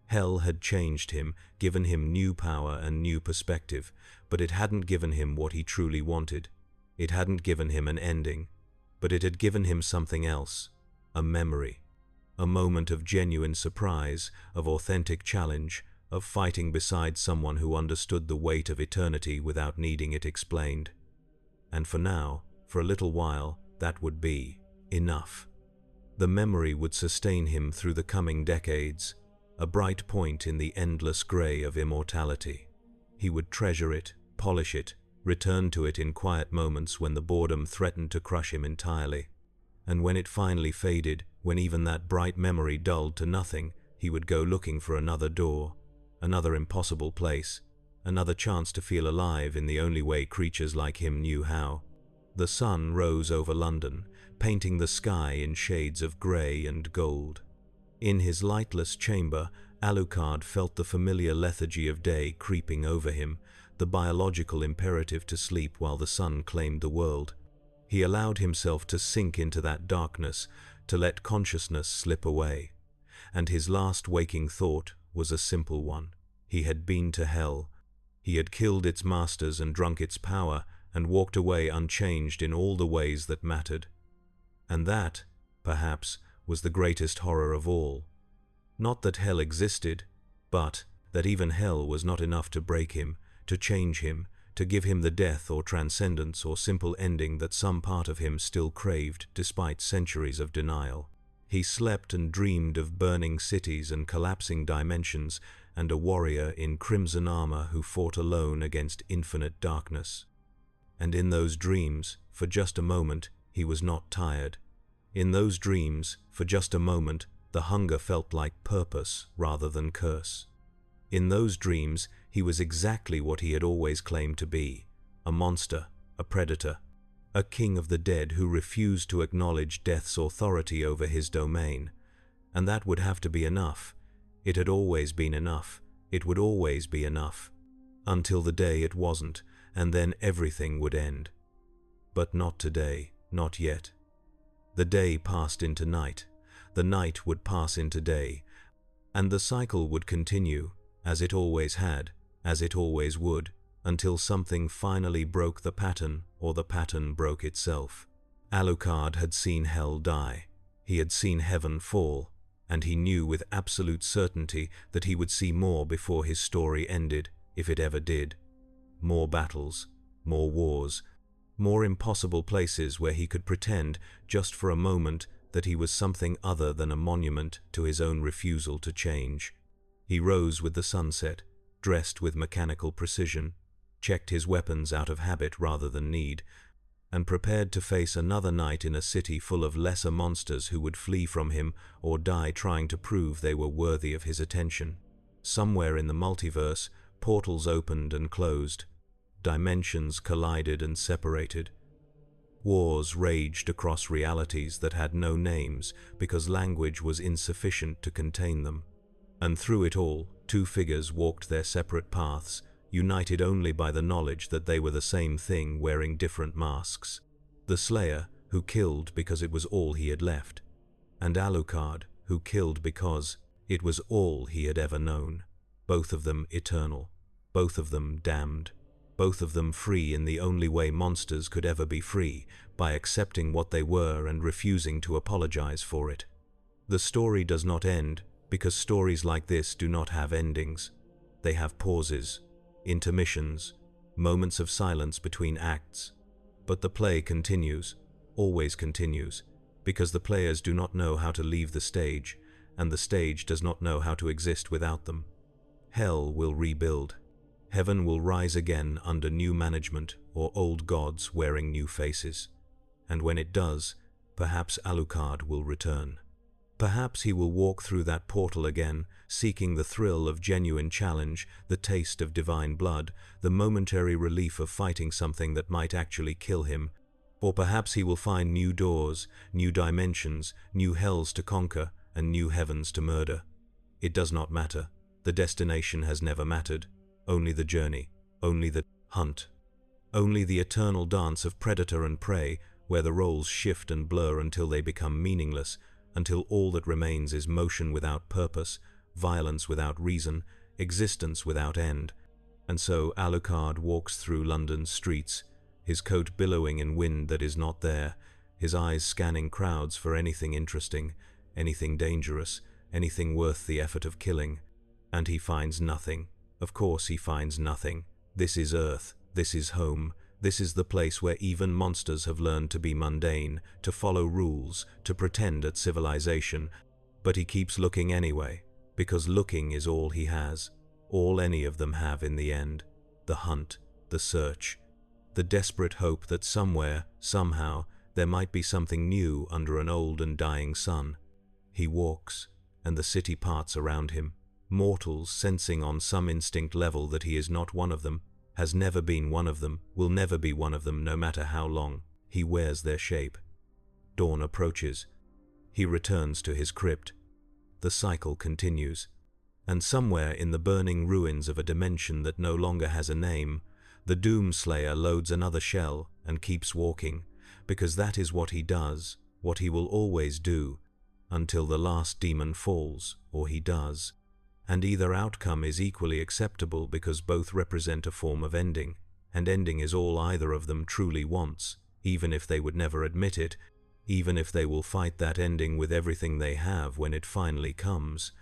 [SPEAKER 1] Hell had changed him, given him new power and new perspective, but it hadn't given him what he truly wanted. It hadn't given him an ending, but it had given him something else, a memory. A moment of genuine surprise, of authentic challenge, of fighting beside someone who understood the weight of eternity without needing it explained. And for now, for a little while, that would be enough. The memory would sustain him through the coming decades, a bright point in the endless grey of immortality. He would treasure it, polish it, return to it in quiet moments when the boredom threatened to crush him entirely. And when it finally faded, when even that bright memory dulled to nothing, he would go looking for another door, another impossible place, another chance to feel alive in the only way creatures like him knew how. The sun rose over London, painting the sky in shades of grey and gold. In his lightless chamber, Alucard felt the familiar lethargy of day creeping over him, the biological imperative to sleep while the sun claimed the world. He allowed himself to sink into that darkness, to let consciousness slip away. And his last waking thought was a simple one. He had been to hell. He had killed its masters and drunk its power, and walked away unchanged in all the ways that mattered. And that, perhaps, was the greatest horror of all. Not that hell existed, but that even hell was not enough to break him, to change him, to give him the death or transcendence or simple ending that some part of him still craved despite centuries of denial. He slept and dreamed of burning cities and collapsing dimensions, and a warrior in crimson armor who fought alone against infinite darkness. And in those dreams, for just a moment, he was not tired. In those dreams, for just a moment, the hunger felt like purpose rather than curse. In those dreams, he was exactly what he had always claimed to be: a monster, a predator, a king of the dead who refused to acknowledge death's authority over his domain. And that would have to be enough. It had always been enough. It would always be enough. Until the day it wasn't, and then everything would end. But not today, not yet. The day passed into night. The night would pass into day. And the cycle would continue, as it always had, as it always would, until something finally broke the pattern, or the pattern broke itself. Alucard had seen hell die. He had seen heaven fall, and he knew with absolute certainty that he would see more before his story ended, if it ever did. More battles, more wars, more impossible places where he could pretend, just for a moment, that he was something other than a monument to his own refusal to change. He rose with the sunset, dressed with mechanical precision, checked his weapons out of habit rather than need, and prepared to face another night in a city full of lesser monsters who would flee from him or die trying to prove they were worthy of his attention. Somewhere in the multiverse, portals opened and closed. Dimensions collided and separated. Wars raged across realities that had no names because language was insufficient to contain them. And through it all, two figures walked their separate paths, united only by the knowledge that they were the same thing wearing different masks. The Slayer, who killed because it was all he had left, and Alucard, who killed because it was all he had ever known. Both of them eternal, both of them damned, both of them free in the only way monsters could ever be free, by accepting what they were and refusing to apologize for it. The story does not end, because stories like this do not have endings. They have pauses, intermissions, moments of silence between acts. But the play continues, always continues, because the players do not know how to leave the stage, and the stage does not know how to exist without them. Hell will rebuild. Heaven will rise again under new management or old gods wearing new faces. And when it does, perhaps Alucard will return. Perhaps he will walk through that portal again, seeking the thrill of genuine challenge, the taste of divine blood, the momentary relief of fighting something that might actually kill him. Or perhaps he will find new doors, new dimensions, new hells to conquer, and new heavens to murder. It does not matter. The destination has never mattered. Only the journey, only the hunt. Only the eternal dance of predator and prey, where the roles shift and blur until they become meaningless, until all that remains is motion without purpose, violence without reason, existence without end. And so Alucard walks through London's streets, his coat billowing in wind that is not there, his eyes scanning crowds for anything interesting, anything dangerous, anything worth the effort of killing. And he finds nothing. Of course he finds nothing. This is Earth. This is home. This is the place where even monsters have learned to be mundane, to follow rules, to pretend at civilization. But he keeps looking anyway, because looking is all he has, all any of them have in the end. The hunt, the search, the desperate hope that somewhere, somehow, there might be something new under an old and dying sun. He walks, and the city parts around him. Mortals sensing on some instinct level that he is not one of them, has never been one of them, will never be one of them no matter how long. He wears their shape. Dawn approaches. He returns to his crypt. the cycle continues. And somewhere in the burning ruins of a dimension that no longer has a name, the Doomslayer loads another shell and keeps walking, because that is what he does, what he will always do, until the last demon falls, or he does. And either outcome is equally acceptable because both represent a form of ending, and ending is all either of them truly wants, even if they would never admit it, even if they will fight that ending with everything they have when it finally comes.